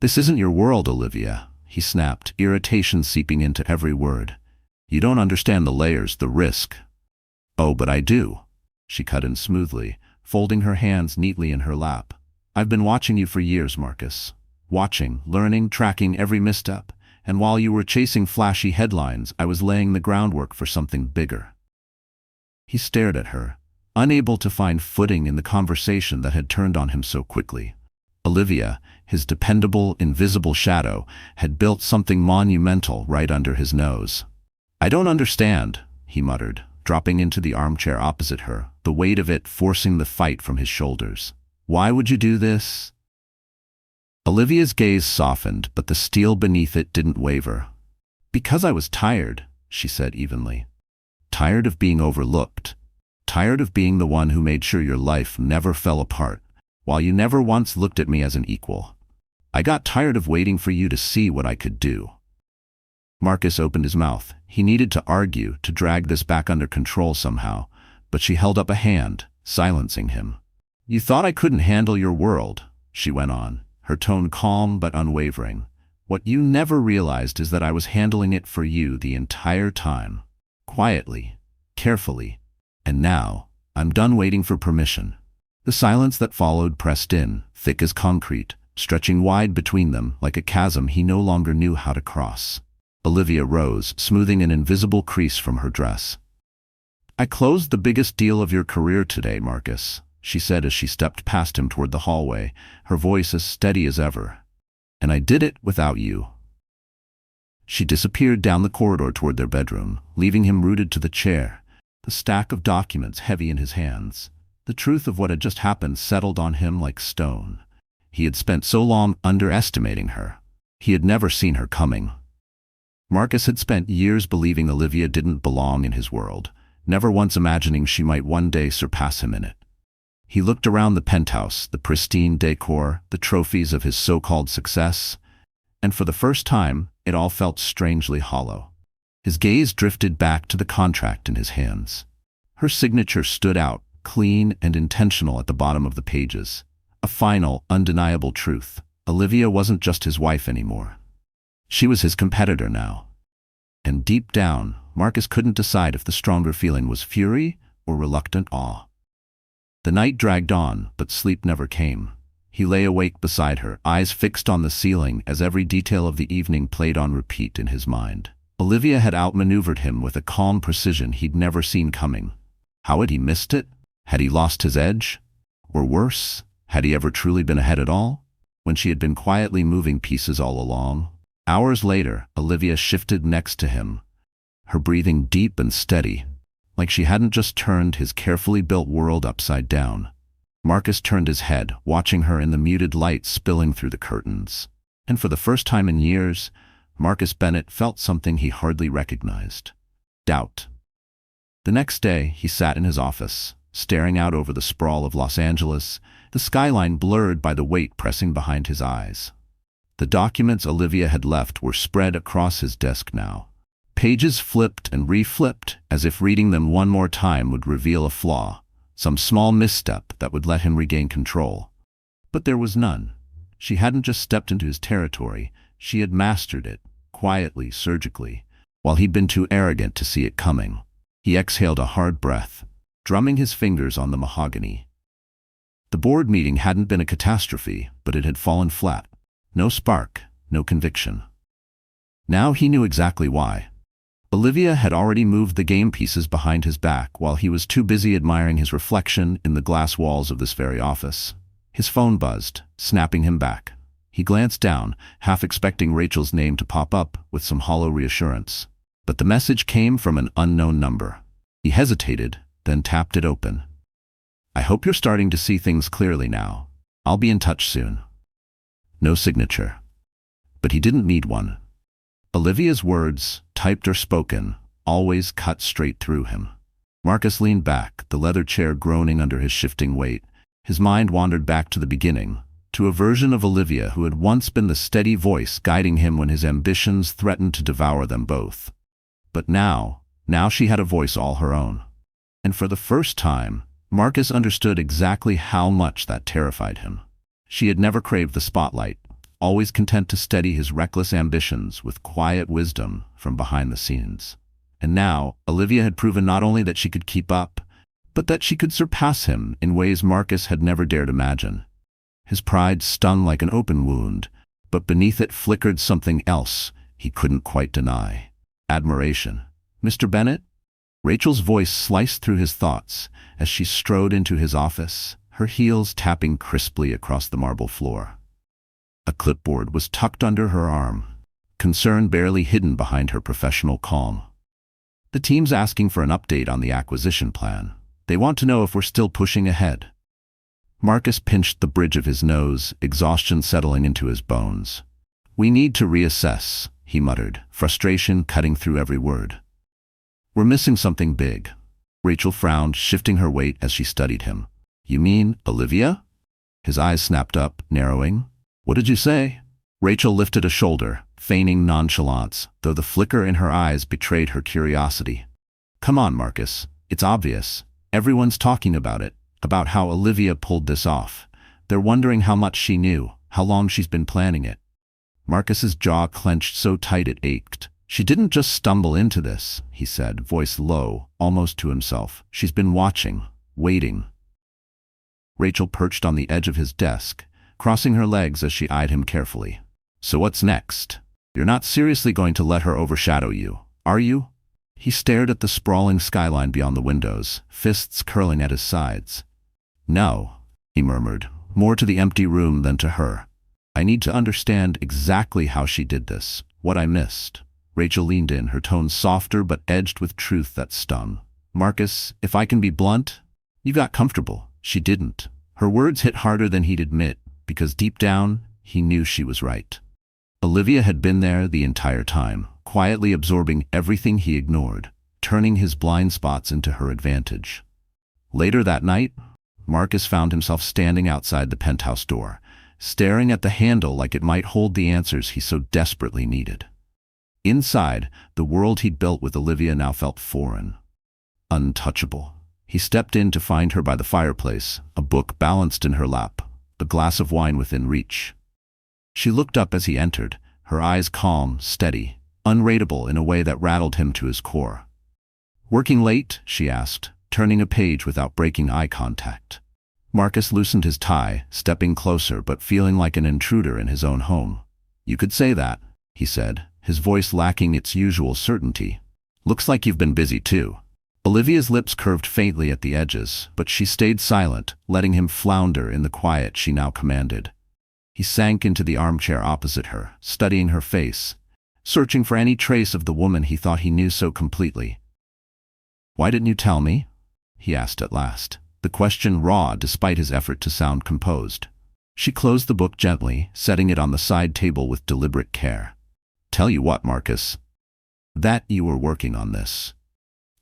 "This isn't your world, Olivia," he snapped, irritation seeping into every word. "You don't understand the layers, the risk." "Oh, but I do," she cut in smoothly, folding her hands neatly in her lap. "I've been watching you for years, Marcus. Watching, learning, tracking every misstep. And while you were chasing flashy headlines, I was laying the groundwork for something bigger." He stared at her, unable to find footing in the conversation that had turned on him so quickly. Olivia, his dependable, invisible shadow, had built something monumental right under his nose. "I don't understand," he muttered, dropping into the armchair opposite her, the weight of it forcing the fight from his shoulders. "Why would you do this?" Olivia's gaze softened, but the steel beneath it didn't waver. "Because I was tired," she said evenly. "Tired of being overlooked. Tired of being the one who made sure your life never fell apart, while you never once looked at me as an equal. I got tired of waiting for you to see what I could do." Marcus opened his mouth. He needed to argue, to drag this back under control somehow, but she held up a hand, silencing him. "You thought I couldn't handle your world," she went on, her tone calm but unwavering. "What you never realized is that I was handling it for you the entire time. Quietly, carefully. And now, I'm done waiting for permission." The silence that followed pressed in, thick as concrete, stretching wide between them like a chasm he no longer knew how to cross. Olivia rose, smoothing an invisible crease from her dress. "I closed the biggest deal of your career today, Marcus," she said as she stepped past him toward the hallway, her voice as steady as ever. "And I did it without you." She disappeared down the corridor toward their bedroom, leaving him rooted to the chair, the stack of documents heavy in his hands. The truth of what had just happened settled on him like stone. He had spent so long underestimating her. He had never seen her coming. Marcus had spent years believing Olivia didn't belong in his world, never once imagining she might one day surpass him in it. He looked around the penthouse, the pristine decor, the trophies of his so-called success, and for the first time, it all felt strangely hollow. His gaze drifted back to the contract in his hands. Her signature stood out, clean and intentional at the bottom of the pages. A final, undeniable truth. Olivia wasn't just his wife anymore. She was his competitor now. And deep down, Marcus couldn't decide if the stronger feeling was fury or reluctant awe. The night dragged on, but sleep never came. He lay awake beside her, eyes fixed on the ceiling as every detail of the evening played on repeat in his mind. Olivia had outmaneuvered him with a calm precision he'd never seen coming. How had he missed it? Had he lost his edge? Or worse, had he ever truly been ahead at all? When she had been quietly moving pieces all along? Hours later, Olivia shifted next to him, her breathing deep and steady, like she hadn't just turned his carefully built world upside down. Marcus turned his head, watching her in the muted light spilling through the curtains. And for the first time in years, Marcus Bennett felt something he hardly recognized. Doubt. The next day, he sat in his office, staring out over the sprawl of Los Angeles, the skyline blurred by the weight pressing behind his eyes. The documents Olivia had left were spread across his desk now. Pages flipped and reflipped, as if reading them one more time would reveal a flaw, some small misstep that would let him regain control. But there was none. She hadn't just stepped into his territory, she had mastered it, quietly, surgically, while he'd been too arrogant to see it coming. He exhaled a hard breath, drumming his fingers on the mahogany. The board meeting hadn't been a catastrophe, but it had fallen flat. No spark, no conviction. Now he knew exactly why. Olivia had already moved the game pieces behind his back while he was too busy admiring his reflection in the glass walls of this very office. His phone buzzed, snapping him back. He glanced down, half expecting Rachel's name to pop up with some hollow reassurance. But the message came from an unknown number. He hesitated, then tapped it open. "I hope you're starting to see things clearly now. I'll be in touch soon." No signature. But he didn't need one. Olivia's words, typed or spoken, always cut straight through him. Marcus leaned back, the leather chair groaning under his shifting weight. His mind wandered back to the beginning, to a version of Olivia who had once been the steady voice guiding him when his ambitions threatened to devour them both. But now she had a voice all her own. And for the first time, Marcus understood exactly how much that terrified him. She had never craved the spotlight, always content to steady his reckless ambitions with quiet wisdom from behind the scenes. And now, Olivia had proven not only that she could keep up, but that she could surpass him in ways Marcus had never dared imagine. His pride stung like an open wound, but beneath it flickered something else he couldn't quite deny. Admiration. "Mr. Bennett?" Rachel's voice sliced through his thoughts as she strode into his office, her heels tapping crisply across the marble floor. A clipboard was tucked under her arm, concern barely hidden behind her professional calm. "The team's asking for an update on the acquisition plan. They want to know if we're still pushing ahead." Marcus pinched the bridge of his nose, exhaustion settling into his bones. "We need to reassess," he muttered, frustration cutting through every word. "We're missing something big." Rachel frowned, shifting her weight as she studied him. "You mean Olivia?" His eyes snapped up, narrowing. "What did you say?" Rachel lifted a shoulder, feigning nonchalance, though the flicker in her eyes betrayed her curiosity. "Come on, Marcus. It's obvious. Everyone's talking about it, about how Olivia pulled this off. They're wondering how much she knew, how long she's been planning it." Marcus's jaw clenched so tight it ached. "She didn't just stumble into this," he said, voice low, almost to himself. "She's been watching, waiting." Rachel perched on the edge of his desk, crossing her legs as she eyed him carefully. "So what's next? You're not seriously going to let her overshadow you, are you?" He stared at the sprawling skyline beyond the windows, fists curling at his sides. "No," he murmured, more to the empty room than to her. "I need to understand exactly how she did this, what I missed." Rachel leaned in, her tone softer but edged with truth that stung. "Marcus, if I can be blunt, you got comfortable." She didn't. Her words hit harder than he'd admit, because deep down, he knew she was right. Olivia had been there the entire time, quietly absorbing everything he ignored, turning his blind spots into her advantage. Later that night, Marcus found himself standing outside the penthouse door, staring at the handle like it might hold the answers he so desperately needed. Inside, the world he'd built with Olivia now felt foreign, untouchable. He stepped in to find her by the fireplace, a book balanced in her lap, a glass of wine within reach. She looked up as he entered, her eyes calm, steady, unreadable in a way that rattled him to his core. "Working late?" she asked, turning a page without breaking eye contact. Marcus loosened his tie, stepping closer but feeling like an intruder in his own home. "You could say that," he said, his voice lacking its usual certainty. "Looks like you've been busy too." Olivia's lips curved faintly at the edges, but she stayed silent, letting him flounder in the quiet she now commanded. He sank into the armchair opposite her, studying her face, searching for any trace of the woman he thought he knew so completely. "Why didn't you tell me?" he asked at last, the question raw despite his effort to sound composed. She closed the book gently, setting it on the side table with deliberate care. "Tell you what, Marcus? That you were working on this.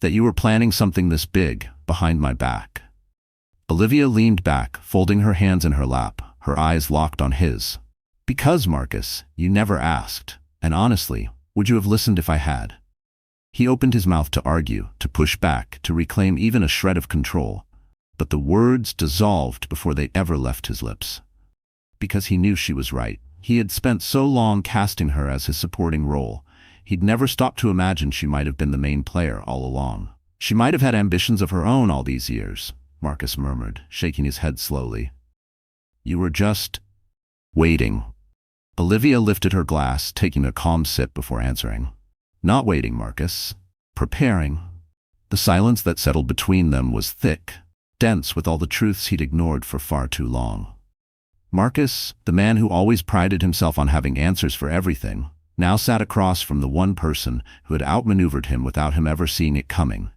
That you were planning something this big, behind my back." Olivia leaned back, folding her hands in her lap, her eyes locked on his. "Because, Marcus, you never asked. And honestly, would you have listened if I had?" He opened his mouth to argue, to push back, to reclaim even a shred of control. But the words dissolved before they ever left his lips. Because he knew she was right. He had spent so long casting her as his supporting role. He'd never stopped to imagine she might have been the main player all along. "She might have had ambitions of her own all these years," Marcus murmured, shaking his head slowly. "You were just waiting." Olivia lifted her glass, taking a calm sip before answering. "Not waiting, Marcus. Preparing." The silence that settled between them was thick, dense with all the truths he'd ignored for far too long. Marcus, the man who always prided himself on having answers for everything, now sat across from the one person who had outmaneuvered him without him ever seeing it coming.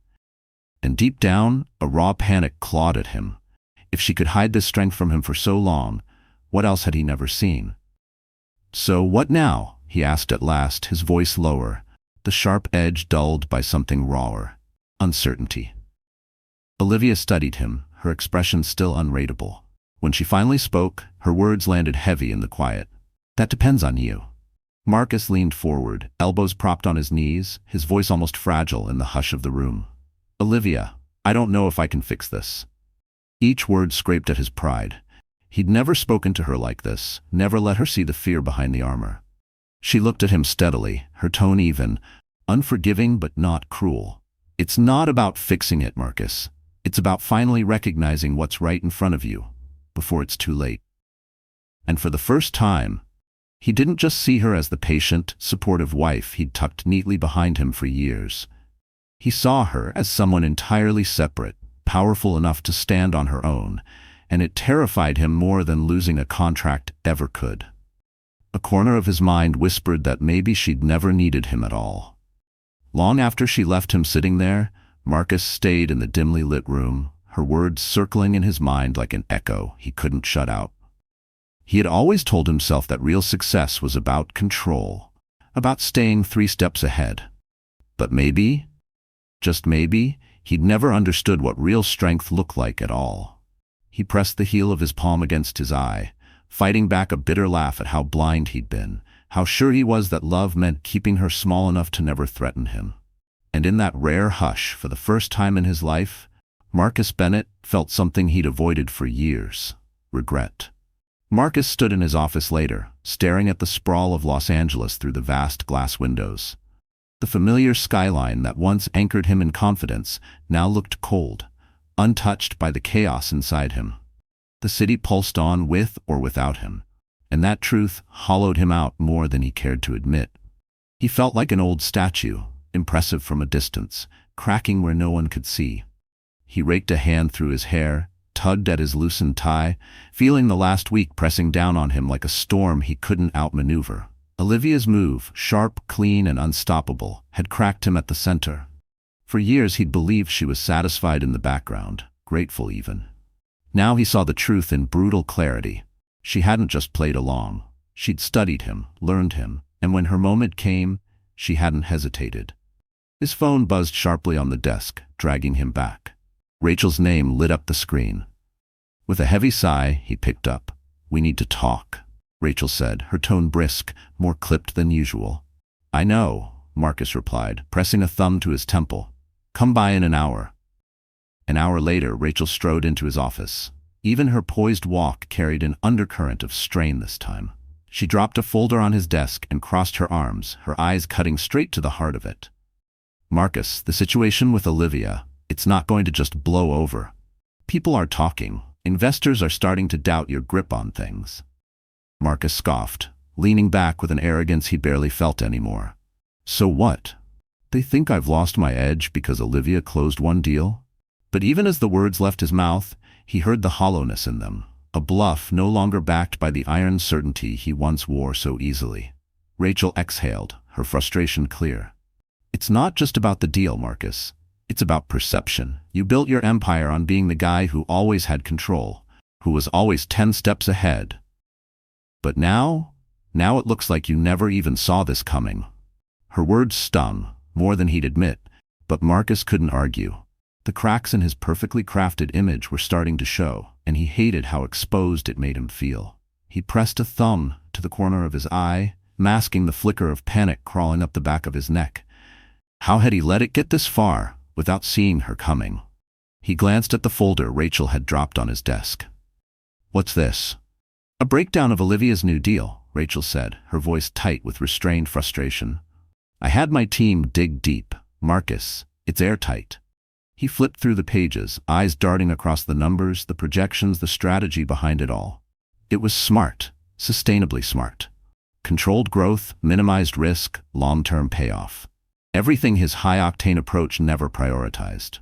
And deep down, a raw panic clawed at him. If she could hide this strength from him for so long, what else had he never seen? "So what now?" he asked at last, his voice lower, the sharp edge dulled by something rawer. "Uncertainty." Olivia studied him, her expression still unreadable. When she finally spoke, her words landed heavy in the quiet. "That depends on you." Marcus leaned forward, elbows propped on his knees, his voice almost fragile in the hush of the room. "Olivia, I don't know if I can fix this." Each word scraped at his pride. He'd never spoken to her like this, never let her see the fear behind the armor. She looked at him steadily, her tone even, unforgiving but not cruel. "It's not about fixing it, Marcus. It's about finally recognizing what's right in front of you, before it's too late." And for the first time, he didn't just see her as the patient, supportive wife he'd tucked neatly behind him for years. He saw her as someone entirely separate, powerful enough to stand on her own, and it terrified him more than losing a contract ever could. A corner of his mind whispered that maybe she'd never needed him at all. Long after she left him sitting there, Marcus stayed in the dimly lit room, her words circling in his mind like an echo he couldn't shut out. He had always told himself that real success was about control, about staying 3 steps ahead. But maybe, just maybe, he'd never understood what real strength looked like at all. He pressed the heel of his palm against his eye, fighting back a bitter laugh at how blind he'd been, how sure he was that love meant keeping her small enough to never threaten him. And in that rare hush, for the first time in his life, Marcus Bennett felt something he'd avoided for years: regret. Marcus stood in his office later, staring at the sprawl of Los Angeles through the vast glass windows. The familiar skyline that once anchored him in confidence now looked cold, untouched by the chaos inside him. The city pulsed on with or without him, and that truth hollowed him out more than he cared to admit. He felt like an old statue, impressive from a distance, cracking where no one could see. He raked a hand through his hair, tugged at his loosened tie, feeling the last week pressing down on him like a storm he couldn't outmaneuver. Olivia's move, sharp, clean, and unstoppable, had cracked him at the center. For years he'd believed she was satisfied in the background, grateful even. Now he saw the truth in brutal clarity. She hadn't just played along. She'd studied him, learned him, and when her moment came, she hadn't hesitated. His phone buzzed sharply on the desk, dragging him back. Rachel's name lit up the screen. With a heavy sigh, he picked up. "We need to talk," Rachel said, her tone brisk, more clipped than usual. "I know," Marcus replied, pressing a thumb to his temple. "Come by in an hour." An hour later, Rachel strode into his office. Even her poised walk carried an undercurrent of strain this time. She dropped a folder on his desk and crossed her arms, her eyes cutting straight to the heart of it. "Marcus, the situation with Olivia, it's not going to just blow over. People are talking. Investors are starting to doubt your grip on things." Marcus scoffed, leaning back with an arrogance he barely felt anymore. "So what? They think I've lost my edge because Olivia closed one deal?" But even as the words left his mouth, he heard the hollowness in them, a bluff no longer backed by the iron certainty he once wore so easily. Rachel exhaled, her frustration clear. "It's not just about the deal, Marcus. It's about perception. You built your empire on being the guy who always had control, who was always 10 steps ahead. But now it looks like you never even saw this coming." Her words stung, more than he'd admit, but Marcus couldn't argue. The cracks in his perfectly crafted image were starting to show, and he hated how exposed it made him feel. He pressed a thumb to the corner of his eye, masking the flicker of panic crawling up the back of his neck. How had he let it get this far, without seeing her coming? He glanced at the folder Rachel had dropped on his desk. "What's this?" "A breakdown of Olivia's new deal," Rachel said, her voice tight with restrained frustration. "I had my team dig deep. Marcus, it's airtight." He flipped through the pages, eyes darting across the numbers, the projections, the strategy behind it all. It was smart, sustainably smart. Controlled growth, minimized risk, long-term payoff. Everything his high-octane approach never prioritized.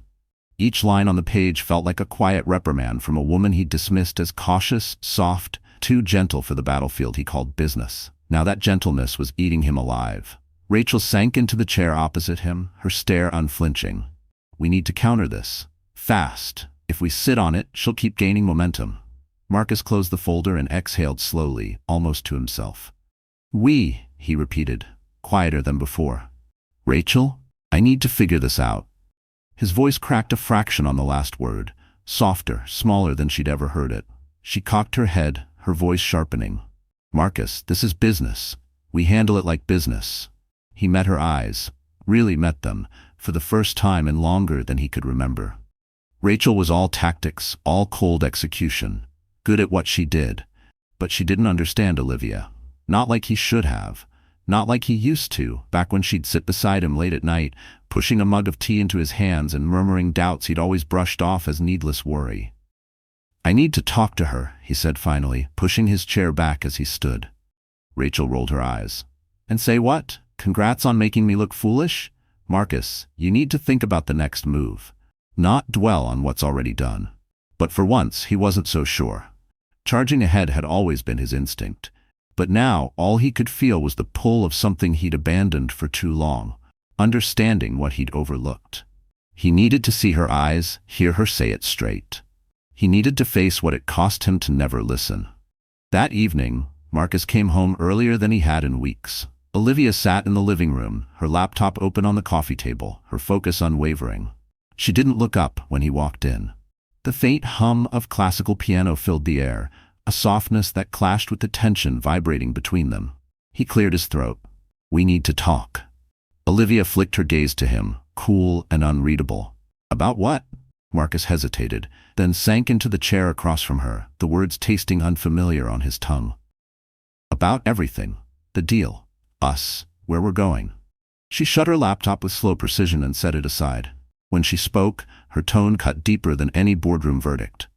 Each line on the page felt like a quiet reprimand from a woman he dismissed as cautious, soft, too gentle for the battlefield he called business. Now that gentleness was eating him alive. Rachel sank into the chair opposite him, her stare unflinching. "We need to counter this. Fast. If we sit on it, she'll keep gaining momentum." Marcus closed the folder and exhaled slowly, almost to himself. "We," he repeated, quieter than before. "Rachel, I need to figure this out." His voice cracked a fraction on the last word, softer, smaller than she'd ever heard it. She cocked her head, her voice sharpening. "Marcus, this is business. We handle it like business." He met her eyes, really met them, for the first time in longer than he could remember. Rachel was all tactics, all cold execution, good at what she did, but she didn't understand Olivia. Not like he should have. Not like he used to, back when she'd sit beside him late at night, pushing a mug of tea into his hands and murmuring doubts he'd always brushed off as needless worry. "I need to talk to her," he said finally, pushing his chair back as he stood. Rachel rolled her eyes. "And say what? Congrats on making me look foolish? Marcus, you need to think about the next move. Not dwell on what's already done." But for once, he wasn't so sure. Charging ahead had always been his instinct. But now, all he could feel was the pull of something he'd abandoned for too long, understanding what he'd overlooked. He needed to see her eyes, hear her say it straight. He needed to face what it cost him to never listen. That evening, Marcus came home earlier than he had in weeks. Olivia sat in the living room, her laptop open on the coffee table, her focus unwavering. She didn't look up when he walked in. The faint hum of classical piano filled the air, a softness that clashed with the tension vibrating between them. He cleared his throat. "We need to talk." Olivia flicked her gaze to him, cool and unreadable. "About what?" Marcus hesitated, then sank into the chair across from her, the words tasting unfamiliar on his tongue. "About everything. The deal. Us. Where we're going." She shut her laptop with slow precision and set it aside. When she spoke, her tone cut deeper than any boardroom verdict.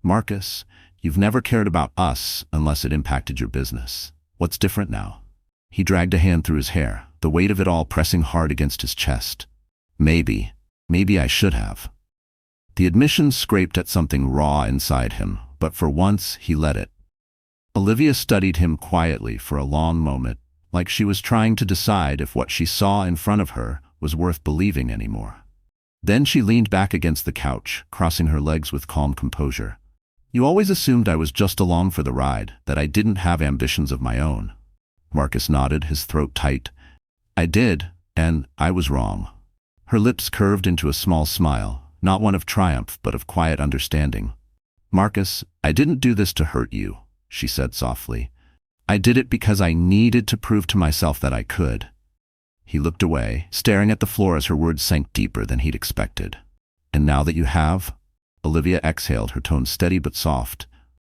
"Marcus, you've never cared about us unless it impacted your business. What's different now?" He dragged a hand through his hair, the weight of it all pressing hard against his chest. Maybe I should have." The admission scraped at something raw inside him, but for once he let it. Olivia studied him quietly for a long moment, like she was trying to decide if what she saw in front of her was worth believing anymore. Then she leaned back against the couch, crossing her legs with calm composure. You always assumed I was just along for the ride, that I didn't have ambitions of my own. Marcus nodded, his throat tight. I did, and I was wrong. Her lips curved into a small smile, not one of triumph but of quiet understanding. Marcus, I didn't do this to hurt you, she said softly. I did it because I needed to prove to myself that I could. He looked away, staring at the floor as her words sank deeper than he'd expected. And now that you have? Olivia exhaled, her tone steady but soft.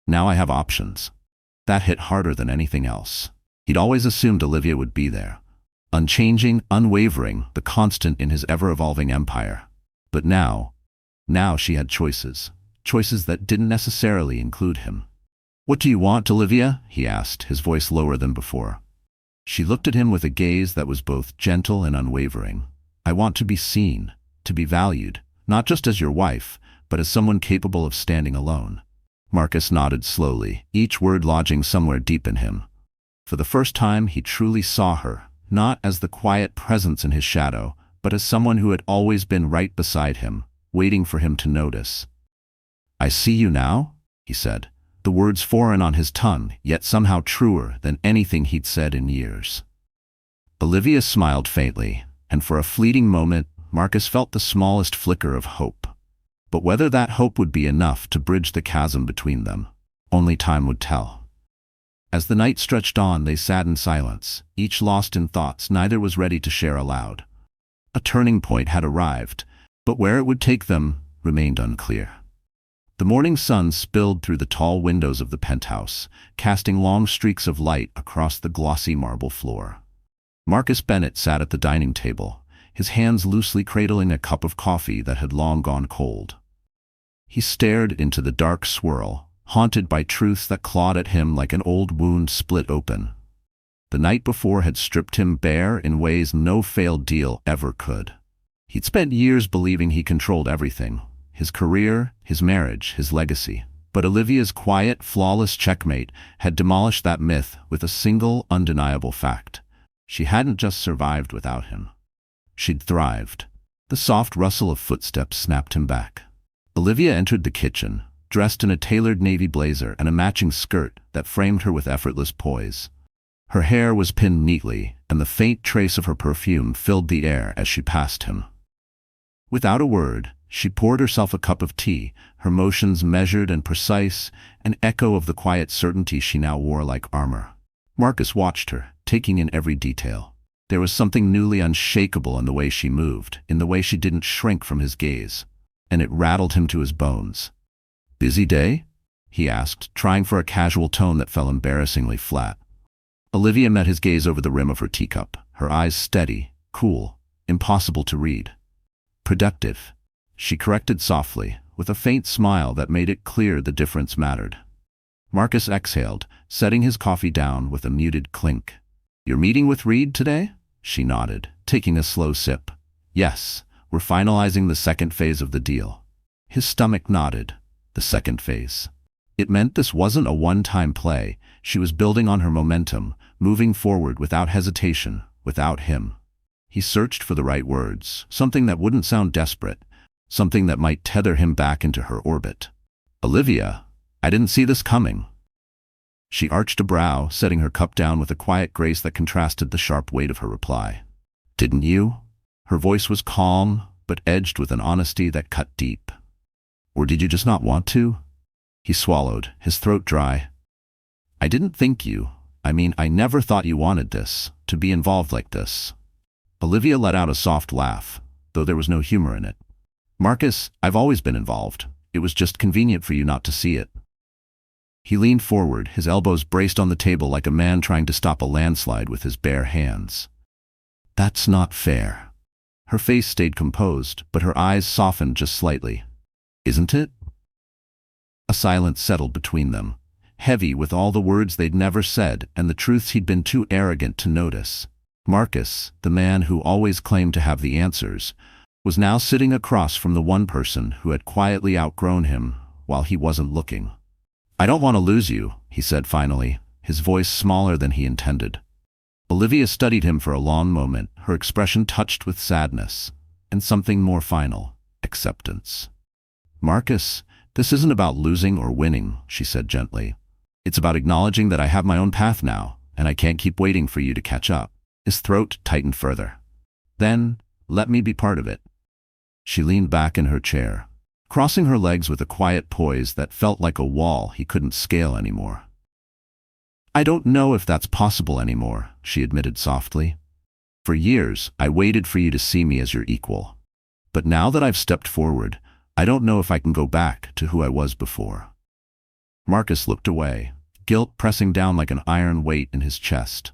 Now I have options. That hit harder than anything else. He'd always assumed Olivia would be there. Unchanging, unwavering, the constant in his ever-evolving empire. But now she had choices. Choices that didn't necessarily include him. What do you want, Olivia? He asked, his voice lower than before. She looked at him with a gaze that was both gentle and unwavering. I want to be seen, to be valued, not just as your wife, but as someone capable of standing alone. Marcus nodded slowly, each word lodging somewhere deep in him. For the first time, he truly saw her, not as the quiet presence in his shadow, but as someone who had always been right beside him, waiting for him to notice. I see you now, he said, the words foreign on his tongue, yet somehow truer than anything he'd said in years. Olivia smiled faintly, and for a fleeting moment, Marcus felt the smallest flicker of hope. But whether that hope would be enough to bridge the chasm between them, only time would tell. As the night stretched on, they sat in silence, each lost in thoughts neither was ready to share aloud. A turning point had arrived, but where it would take them remained unclear. The morning sun spilled through the tall windows of the penthouse, casting long streaks of light across the glossy marble floor. Marcus Bennett sat at the dining table, his hands loosely cradling a cup of coffee that had long gone cold. He stared into the dark swirl, haunted by truths that clawed at him like an old wound split open. The night before had stripped him bare in ways no failed deal ever could. He'd spent years believing he controlled everything. His career, his marriage, his legacy. But Olivia's quiet, flawless checkmate had demolished that myth with a single, undeniable fact. She hadn't just survived without him. She'd thrived. The soft rustle of footsteps snapped him back. Olivia entered the kitchen, dressed in a tailored navy blazer and a matching skirt that framed her with effortless poise. Her hair was pinned neatly, and the faint trace of her perfume filled the air as she passed him. Without a word, she poured herself a cup of tea, her motions measured and precise, an echo of the quiet certainty she now wore like armor. Marcus watched her, taking in every detail. There was something newly unshakable in the way she moved, in the way she didn't shrink from his gaze, and it rattled him to his bones. Busy day? He asked, trying for a casual tone that fell embarrassingly flat. Olivia met his gaze over the rim of her teacup, her eyes steady, cool, impossible to read. Productive. She corrected softly, with a faint smile that made it clear the difference mattered. Marcus exhaled, setting his coffee down with a muted clink. You're meeting with Reed today? She nodded, taking a slow sip. Yes, we're finalizing the second phase of the deal. His stomach nodded. The second phase. It meant this wasn't a one-time play. She was building on her momentum, moving forward without hesitation, without him. He searched for the right words, something that wouldn't sound desperate, something that might tether him back into her orbit. Olivia, I didn't see this coming. She arched a brow, setting her cup down with a quiet grace that contrasted the sharp weight of her reply. Didn't you? Her voice was calm, but edged with an honesty that cut deep. Or did you just not want to? He swallowed, his throat dry. I didn't think you. I never thought you wanted this, to be involved like this. Olivia let out a soft laugh, though there was no humor in it. Marcus, I've always been involved. It was just convenient for you not to see it. He leaned forward, his elbows braced on the table like a man trying to stop a landslide with his bare hands. That's not fair. Her face stayed composed, but her eyes softened just slightly. Isn't it? A silence settled between them, heavy with all the words they'd never said and the truths he'd been too arrogant to notice. Marcus, the man who always claimed to have the answers, was now sitting across from the one person who had quietly outgrown him while he wasn't looking. I don't want to lose you, he said finally, his voice smaller than he intended. Olivia studied him for a long moment, her expression touched with sadness, and something more final, acceptance. Marcus, this isn't about losing or winning, she said gently. It's about acknowledging that I have my own path now, and I can't keep waiting for you to catch up. His throat tightened further. Then, let me be part of it. She leaned back in her chair, crossing her legs with a quiet poise that felt like a wall he couldn't scale anymore. I don't know if that's possible anymore, she admitted softly. For years, I waited for you to see me as your equal. But now that I've stepped forward, I don't know if I can go back to who I was before. Marcus looked away, guilt pressing down like an iron weight in his chest.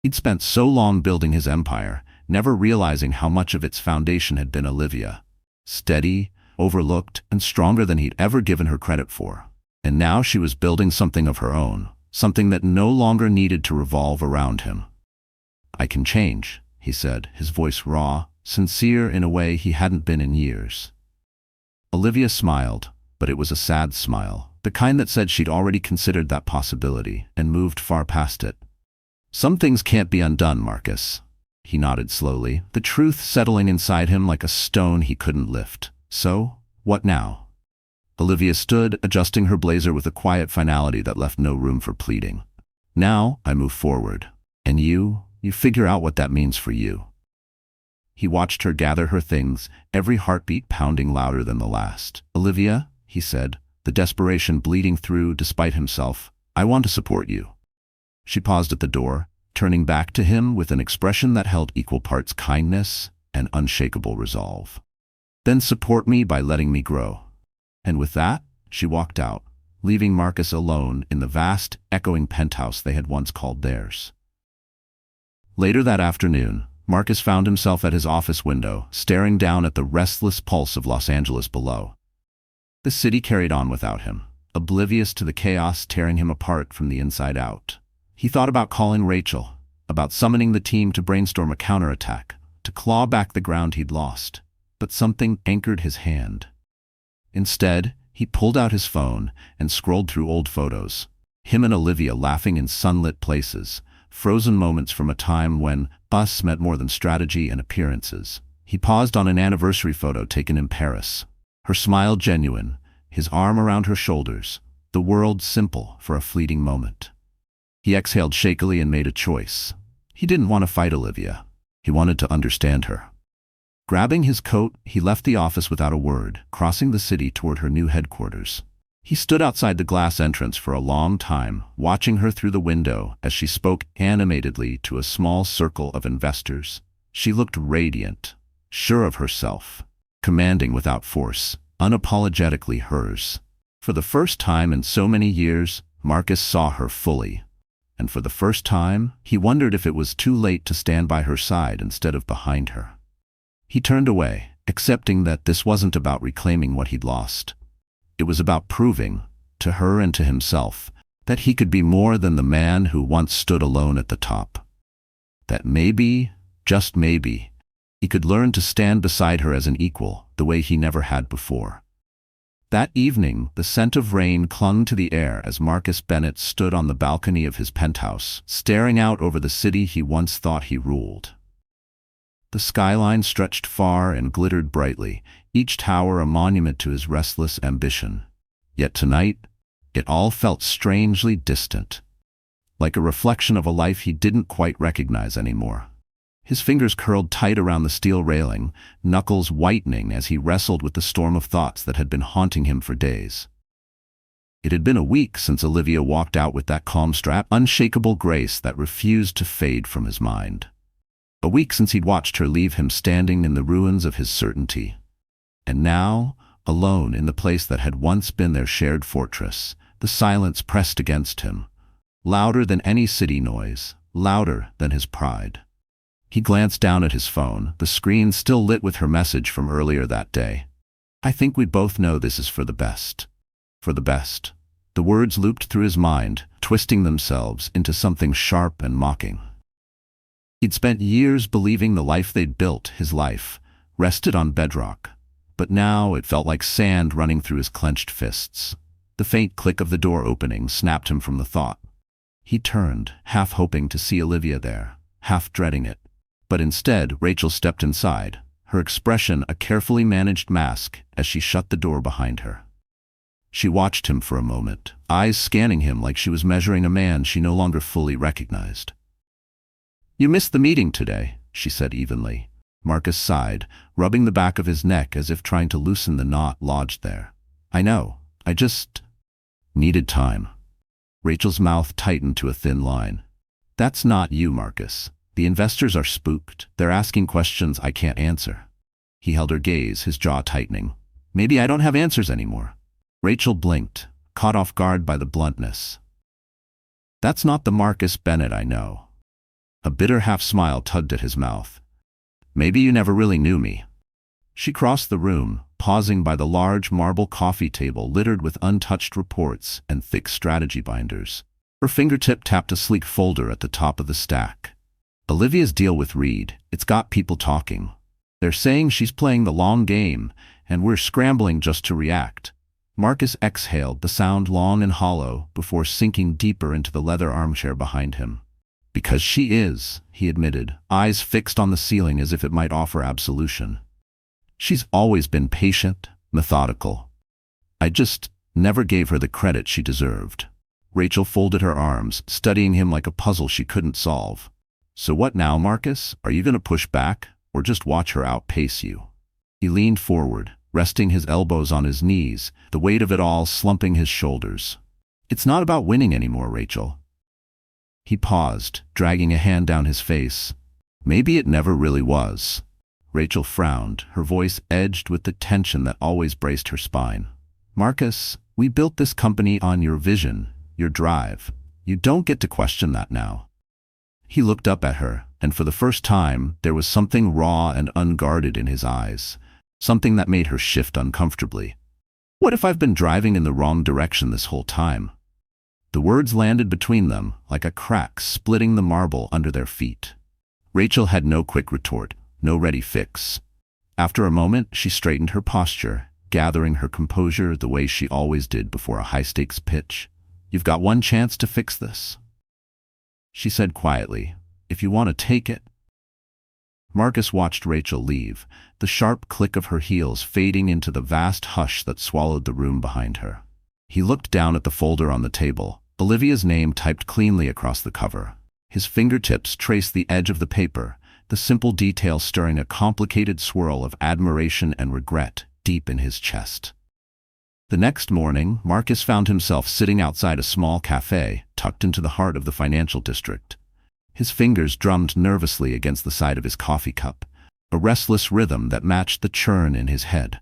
He'd spent so long building his empire, never realizing how much of its foundation had been Olivia. Steady, overlooked, and stronger than he'd ever given her credit for. And now she was building something of her own, something that no longer needed to revolve around him. I can change, he said, his voice raw, sincere in a way he hadn't been in years. Olivia smiled, but it was a sad smile, the kind that said she'd already considered that possibility and moved far past it. Some things can't be undone, Marcus. He nodded slowly, the truth settling inside him like a stone he couldn't lift. So, what now? Olivia stood, adjusting her blazer with a quiet finality that left no room for pleading. Now, I move forward. And you figure out what that means for you. He watched her gather her things, every heartbeat pounding louder than the last. Olivia, he said, the desperation bleeding through despite himself, I want to support you. She paused at the door, turning back to him with an expression that held equal parts kindness and unshakable resolve. Then support me by letting me grow. And with that, she walked out, leaving Marcus alone in the vast, echoing penthouse they had once called theirs. Later that afternoon, Marcus found himself at his office window, staring down at the restless pulse of Los Angeles below. The city carried on without him, oblivious to the chaos tearing him apart from the inside out. He thought about calling Rachel, about summoning the team to brainstorm a counterattack, to claw back the ground he'd lost. But something anchored his hand. Instead, he pulled out his phone and scrolled through old photos. Him and Olivia laughing in sunlit places, frozen moments from a time when us meant more than strategy and appearances. He paused on an anniversary photo taken in Paris. Her smile genuine, his arm around her shoulders, the world simple for a fleeting moment. He exhaled shakily and made a choice. He didn't want to fight Olivia. He wanted to understand her. Grabbing his coat, he left the office without a word, crossing the city toward her new headquarters. He stood outside the glass entrance for a long time, watching her through the window as she spoke animatedly to a small circle of investors. She looked radiant, sure of herself, commanding without force, unapologetically hers. For the first time in so many years, Marcus saw her fully. And for the first time, he wondered if it was too late to stand by her side instead of behind her. He turned away, accepting that this wasn't about reclaiming what he'd lost. It was about proving, to her and to himself, that he could be more than the man who once stood alone at the top. That maybe, just maybe, he could learn to stand beside her as an equal, the way he never had before. That evening, the scent of rain clung to the air as Marcus Bennett stood on the balcony of his penthouse, staring out over the city he once thought he ruled. The skyline stretched far and glittered brightly, each tower a monument to his restless ambition. Yet tonight, it all felt strangely distant, like a reflection of a life he didn't quite recognize anymore. His fingers curled tight around the steel railing, knuckles whitening as he wrestled with the storm of thoughts that had been haunting him for days. It had been a week since Olivia walked out with that calm unshakable grace that refused to fade from his mind. A week since he'd watched her leave him standing in the ruins of his certainty. And now, alone in the place that had once been their shared fortress, the silence pressed against him, louder than any city noise, louder than his pride. He glanced down at his phone, the screen still lit with her message from earlier that day. I think we both know this is for the best. For the best. The words looped through his mind, twisting themselves into something sharp and mocking. He'd spent years believing the life they'd built, his life, rested on bedrock. But now it felt like sand running through his clenched fists. The faint click of the door opening snapped him from the thought. He turned, half hoping to see Olivia there, half dreading it. But instead, Rachel stepped inside, her expression a carefully managed mask as she shut the door behind her. She watched him for a moment, eyes scanning him like she was measuring a man she no longer fully recognized. "You missed the meeting today," she said evenly. Marcus sighed, rubbing the back of his neck as if trying to loosen the knot lodged there. "I know. I just needed time." Rachel's mouth tightened to a thin line. "That's not you, Marcus. The investors are spooked. They're asking questions I can't answer." He held her gaze, his jaw tightening. "Maybe I don't have answers anymore." Rachel blinked, caught off guard by the bluntness. "That's not the Marcus Bennett I know." A bitter half-smile tugged at his mouth. "Maybe you never really knew me." She crossed the room, pausing by the large marble coffee table littered with untouched reports and thick strategy binders. Her fingertip tapped a sleek folder at the top of the stack. "Olivia's deal with Reed, it's got people talking. They're saying she's playing the long game, and we're scrambling just to react." Marcus exhaled, the sound long and hollow, before sinking deeper into the leather armchair behind him. "Because she is," he admitted, eyes fixed on the ceiling as if it might offer absolution. "She's always been patient, methodical. I just never gave her the credit she deserved." Rachel folded her arms, studying him like a puzzle she couldn't solve. "So what now, Marcus? Are you going to push back, or just watch her outpace you?" He leaned forward, resting his elbows on his knees, the weight of it all slumping his shoulders. "It's not about winning anymore, Rachel." He paused, dragging a hand down his face. "Maybe it never really was." Rachel frowned, her voice edged with the tension that always braced her spine. "Marcus, we built this company on your vision, your drive. You don't get to question that now." He looked up at her, and for the first time, there was something raw and unguarded in his eyes. Something that made her shift uncomfortably. "What if I've been driving in the wrong direction this whole time?" The words landed between them, like a crack splitting the marble under their feet. Rachel had no quick retort, no ready fix. After a moment, she straightened her posture, gathering her composure the way she always did before a high-stakes pitch. "You've got one chance to fix this," she said quietly, "if you want to take it." Marcus watched Rachel leave, the sharp click of her heels fading into the vast hush that swallowed the room behind her. He looked down at the folder on the table, Olivia's name typed cleanly across the cover. His fingertips traced the edge of the paper, the simple detail stirring a complicated swirl of admiration and regret deep in his chest. The next morning, Marcus found himself sitting outside a small cafe tucked into the heart of the financial district. His fingers drummed nervously against the side of his coffee cup, a restless rhythm that matched the churn in his head.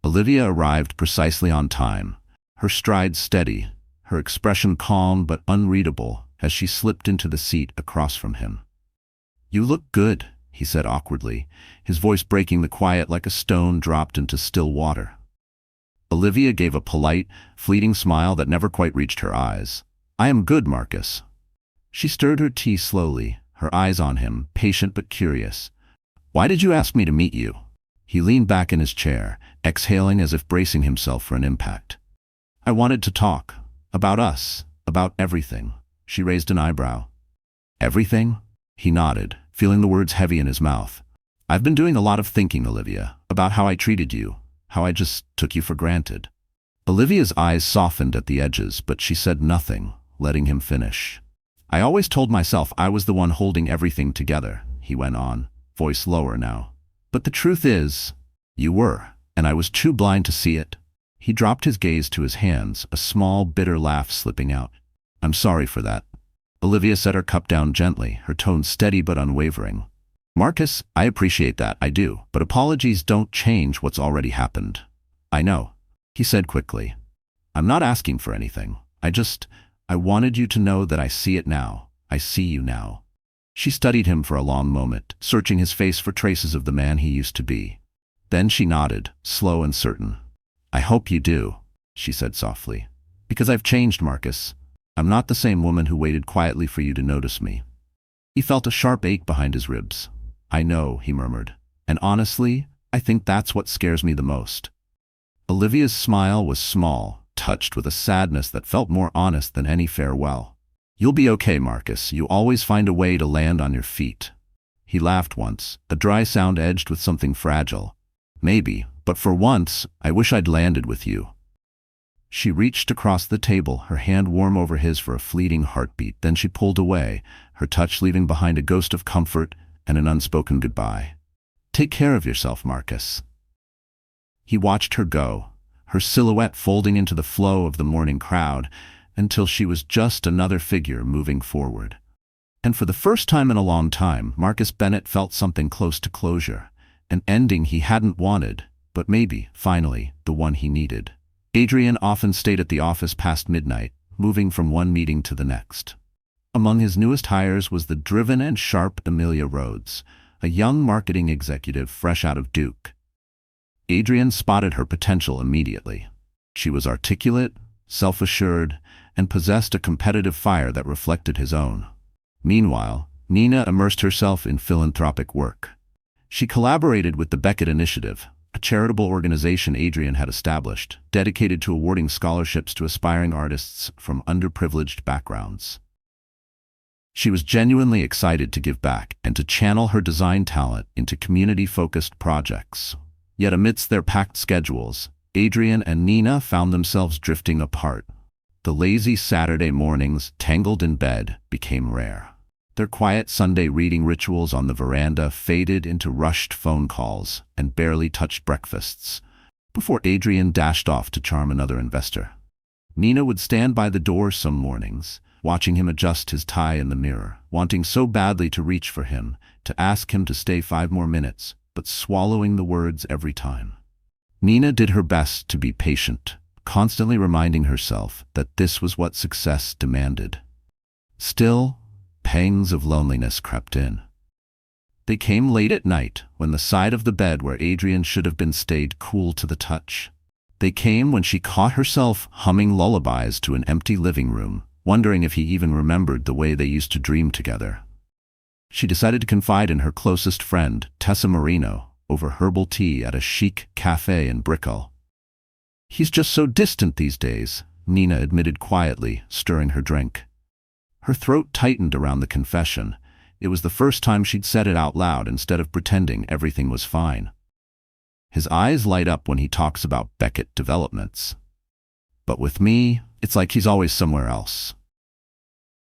Olivia arrived precisely on time, her stride steady, her expression calm but unreadable as she slipped into the seat across from him. "You look good," he said awkwardly, his voice breaking the quiet like a stone dropped into still water. Olivia gave a polite, fleeting smile that never quite reached her eyes. "I am good, Marcus." She stirred her tea slowly, her eyes on him, patient but curious. "Why did you ask me to meet you?" He leaned back in his chair, exhaling as if bracing himself for an impact. "I wanted to talk. About us. About everything." She raised an eyebrow. "Everything?" He nodded, feeling the words heavy in his mouth. "I've been doing a lot of thinking, Olivia, about how I treated you, how I just took you for granted." Olivia's eyes softened at the edges, but she said nothing, letting him finish. "I always told myself I was the one holding everything together," he went on, voice lower now. "But the truth is, you were, and I was too blind to see it." He dropped his gaze to his hands, a small, bitter laugh slipping out. "I'm sorry for that." Olivia set her cup down gently, her tone steady but unwavering. "Marcus, I appreciate that, I do, but apologies don't change what's already happened." "I know," he said quickly. "I'm not asking for anything. I wanted you to know that I see it now. I see you now." She studied him for a long moment, searching his face for traces of the man he used to be. Then she nodded, slow and certain. "I hope you do," she said softly. "Because I've changed, Marcus. I'm not the same woman who waited quietly for you to notice me." He felt a sharp ache behind his ribs. "I know," he murmured. "And honestly, I think that's what scares me the most." Olivia's smile was small, touched with a sadness that felt more honest than any farewell. "You'll be okay, Marcus. You always find a way to land on your feet." He laughed once, a dry sound edged with something fragile. "Maybe, but for once, I wish I'd landed with you." She reached across the table, her hand warm over his for a fleeting heartbeat. Then she pulled away, her touch leaving behind a ghost of comfort and an unspoken goodbye. "Take care of yourself, Marcus." He watched her go, her silhouette folding into the flow of the morning crowd, until she was just another figure moving forward. And for the first time in a long time, Marcus Bennett felt something close to closure, an ending he hadn't wanted, but maybe, finally, the one he needed. Adrian often stayed at the office past midnight, moving from one meeting to the next. Among his newest hires was the driven and sharp Amelia Rhodes, a young marketing executive fresh out of Duke. Adrian spotted her potential immediately. She was articulate, self-assured, and possessed a competitive fire that reflected his own. Meanwhile, Nina immersed herself in philanthropic work. She collaborated with the Beckett Initiative, a charitable organization Adrian had established, dedicated to awarding scholarships to aspiring artists from underprivileged backgrounds. She was genuinely excited to give back and to channel her design talent into community-focused projects. Yet amidst their packed schedules, Adrian and Nina found themselves drifting apart. The lazy Saturday mornings, tangled in bed, became rare. Their quiet Sunday reading rituals on the veranda faded into rushed phone calls and barely touched breakfasts, before Adrian dashed off to charm another investor. Nina would stand by the door some mornings, watching him adjust his tie in the mirror, wanting so badly to reach for him, to ask him to stay 5 more minutes, but swallowing the words every time. Nina did her best to be patient, constantly reminding herself that this was what success demanded. Still, pangs of loneliness crept in. They came late at night, when the side of the bed where Adrian should have been stayed cool to the touch. They came when she caught herself humming lullabies to an empty living room, wondering if he even remembered the way they used to dream together. She decided to confide in her closest friend, Tessa Marino, over herbal tea at a chic cafe in Brickell. "He's just so distant these days," Nina admitted quietly, stirring her drink. Her throat tightened around the confession. It was the first time she'd said it out loud instead of pretending everything was fine. His eyes light up when he talks about Beckett developments. "But with me, it's like he's always somewhere else."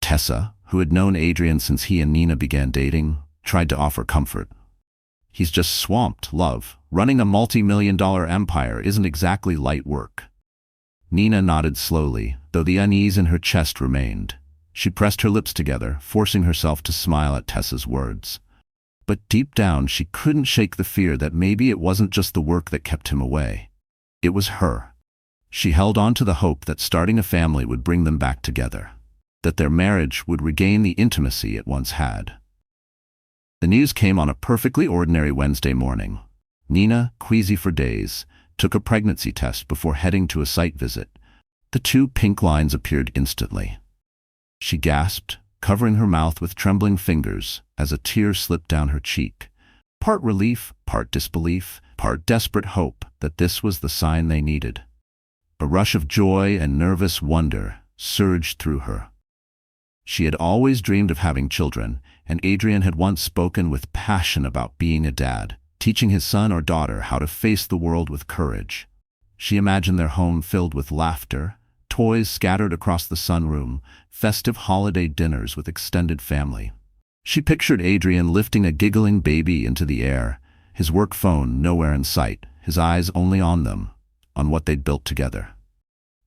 Tessa, who had known Adrian since he and Nina began dating, tried to offer comfort. "He's just swamped, love. Running a multi-million-dollar empire isn't exactly light work." Nina nodded slowly, though the unease in her chest remained. She pressed her lips together, forcing herself to smile at Tessa's words. But deep down, she couldn't shake the fear that maybe it wasn't just the work that kept him away. It was her. She held on to the hope that starting a family would bring them back together, that their marriage would regain the intimacy it once had. The news came on a perfectly ordinary Wednesday morning. Nina, queasy for days, took a pregnancy test before heading to a site visit. The 2 pink lines appeared instantly. She gasped, covering her mouth with trembling fingers as a tear slipped down her cheek. Part relief, part disbelief, part desperate hope that this was the sign they needed. A rush of joy and nervous wonder surged through her. She had always dreamed of having children, and Adrian had once spoken with passion about being a dad, teaching his son or daughter how to face the world with courage. She imagined their home filled with laughter, toys scattered across the sunroom, festive holiday dinners with extended family. She pictured Adrian lifting a giggling baby into the air, his work phone nowhere in sight, his eyes only on them, on what they'd built together.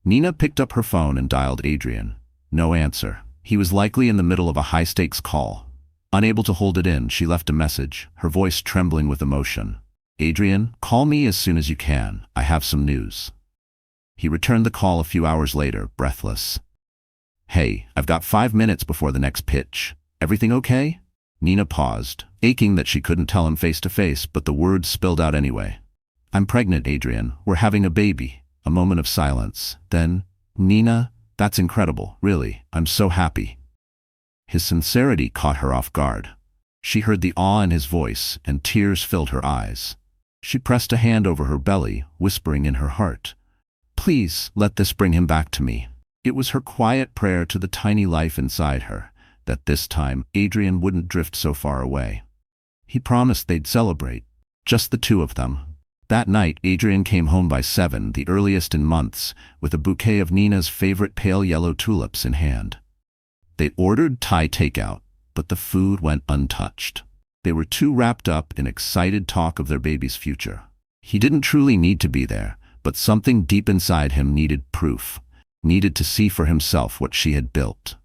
Nina picked up her phone and dialed Adrian. No answer. He was likely in the middle of a high-stakes call. Unable to hold it in, she left a message, her voice trembling with emotion. "Adrian, call me as soon as you can. I have some news." He returned the call a few hours later, breathless. "Hey, I've got 5 minutes before the next pitch. Everything okay?" Nina paused, aching that she couldn't tell him face to face, but the words spilled out anyway. "I'm pregnant, Adrian. We're having a baby." A moment of silence. Then, "Nina, that's incredible, really. I'm so happy." His sincerity caught her off guard. She heard the awe in his voice, and tears filled her eyes. She pressed a hand over her belly, whispering in her heart, Please, let this bring him back to me. It was her quiet prayer to the tiny life inside her, that this time Adrian wouldn't drift so far away. He promised they'd celebrate, just the two of them. That night, Adrian came home by 7, the earliest in months, with a bouquet of Nina's favorite pale yellow tulips in hand. They ordered Thai takeout, but the food went untouched. They were too wrapped up in excited talk of their baby's future. He didn't truly need to be there, but something deep inside him needed proof, needed to see for himself what she had built.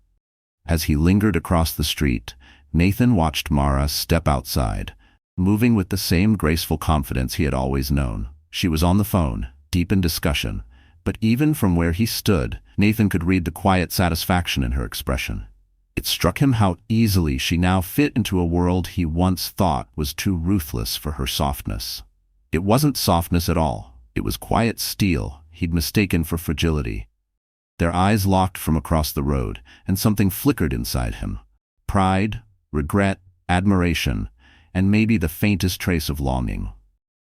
As he lingered across the street, Nathan watched Mara step outside, moving with the same graceful confidence he had always known. She was on the phone, deep in discussion, but even from where he stood, Nathan could read the quiet satisfaction in her expression. It struck him how easily she now fit into a world he once thought was too ruthless for her softness. It wasn't softness at all. It was quiet steel he'd mistaken for fragility. Their eyes locked from across the road, and something flickered inside him. Pride, regret, admiration, and maybe the faintest trace of longing.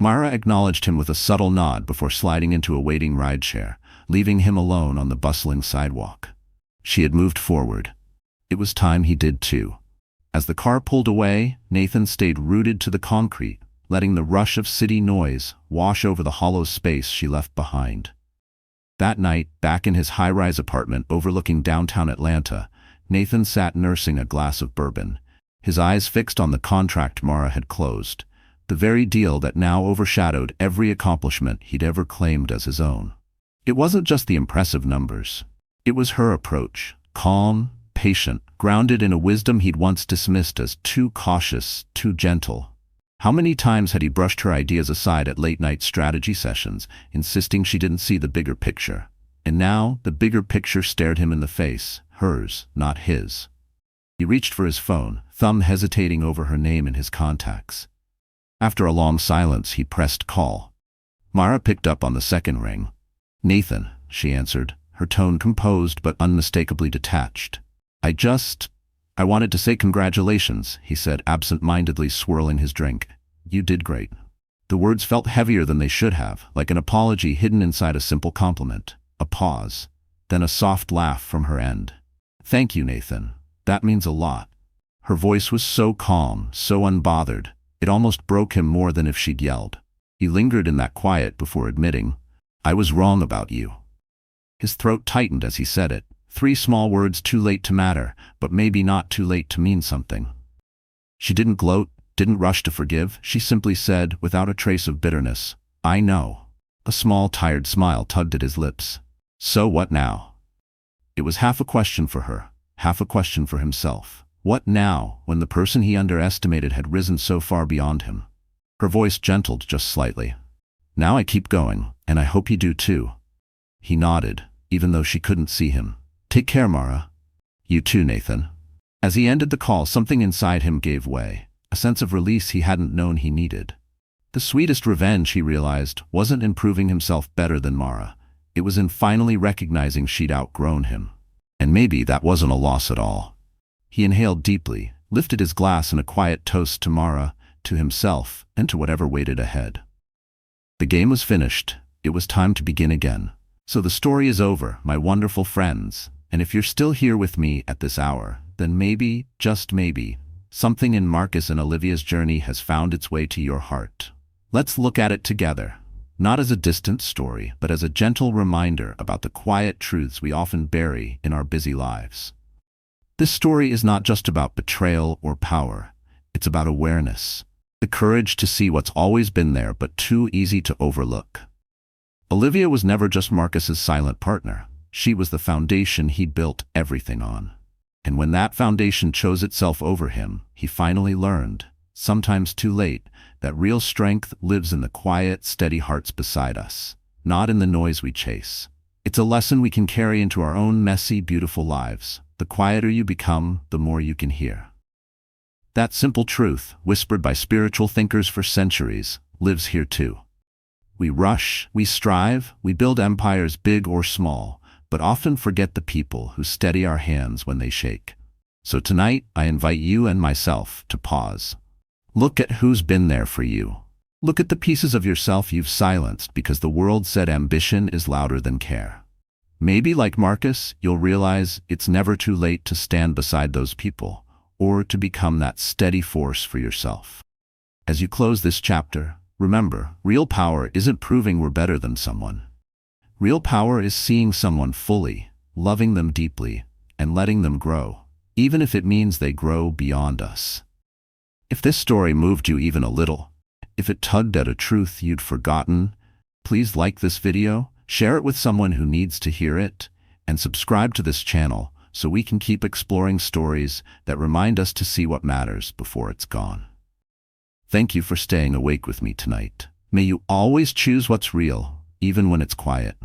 Mara acknowledged him with a subtle nod before sliding into a waiting rideshare, leaving him alone on the bustling sidewalk. She had moved forward. It was time he did too. As the car pulled away, Nathan stayed rooted to the concrete, letting the rush of city noise wash over the hollow space she left behind. That night, back in his high-rise apartment overlooking downtown Atlanta, Nathan sat nursing a glass of bourbon, his eyes fixed on the contract Mara had closed, the very deal that now overshadowed every accomplishment he'd ever claimed as his own. It wasn't just the impressive numbers. It was her approach, calm, patient, grounded in a wisdom he'd once dismissed as too cautious, too gentle. How many times had he brushed her ideas aside at late-night strategy sessions, insisting she didn't see the bigger picture? And now, the bigger picture stared him in the face, hers, not his. He reached for his phone, thumb hesitating over her name in his contacts. After a long silence, he pressed call. Mara picked up on the second ring. "Nathan," she answered, her tone composed but unmistakably detached. I wanted to say congratulations," he said, absent-mindedly swirling his drink. "You did great." The words felt heavier than they should have, like an apology hidden inside a simple compliment. A pause, then a soft laugh from her end. "Thank you, Nathan. That means a lot." Her voice was so calm, so unbothered, it almost broke him more than if she'd yelled. He lingered in that quiet before admitting, "I was wrong about you." His throat tightened as he said it. 3 small words too late to matter, but maybe not too late to mean something. She didn't gloat, didn't rush to forgive. She simply said, without a trace of bitterness, "I know." A small, tired smile tugged at his lips. "So what now?" It was half a question for her, half a question for himself. What now, when the person he underestimated had risen so far beyond him? Her voice gentled just slightly. "Now I keep going, and I hope you do too." He nodded, even though she couldn't see him. "Take care, Mara." "You too, Nathan." As he ended the call, something inside him gave way, a sense of release he hadn't known he needed. The sweetest revenge, he realized, wasn't in proving himself better than Mara. It was in finally recognizing she'd outgrown him. And maybe that wasn't a loss at all. He inhaled deeply, lifted his glass in a quiet toast to Mara, to himself, and to whatever waited ahead. The game was finished. It was time to begin again. So the story is over, my wonderful friends. And if you're still here with me at this hour, then maybe, just maybe, something in Marcus and Olivia's journey has found its way to your heart. Let's look at it together, not as a distant story, but as a gentle reminder about the quiet truths we often bury in our busy lives. This story is not just about betrayal or power. It's about awareness, the courage to see what's always been there but too easy to overlook. Olivia was never just Marcus's silent partner. She was the foundation he built everything on. And when that foundation chose itself over him, he finally learned, sometimes too late, that real strength lives in the quiet, steady hearts beside us, not in the noise we chase. It's a lesson we can carry into our own messy, beautiful lives. The quieter you become, the more you can hear. That simple truth, whispered by spiritual thinkers for centuries, lives here too. We rush, we strive, we build empires big or small, but often forget the people who steady our hands when they shake. So tonight, I invite you and myself to pause. Look at who's been there for you. Look at the pieces of yourself you've silenced because the world said ambition is louder than care. Maybe, like Marcus, you'll realize it's never too late to stand beside those people or to become that steady force for yourself. As you close this chapter, remember, real power isn't proving we're better than someone. Real power is seeing someone fully, loving them deeply, and letting them grow, even if it means they grow beyond us. If this story moved you even a little, if it tugged at a truth you'd forgotten, please like this video, share it with someone who needs to hear it, and subscribe to this channel so we can keep exploring stories that remind us to see what matters before it's gone. Thank you for staying awake with me tonight. May you always choose what's real, even when it's quiet.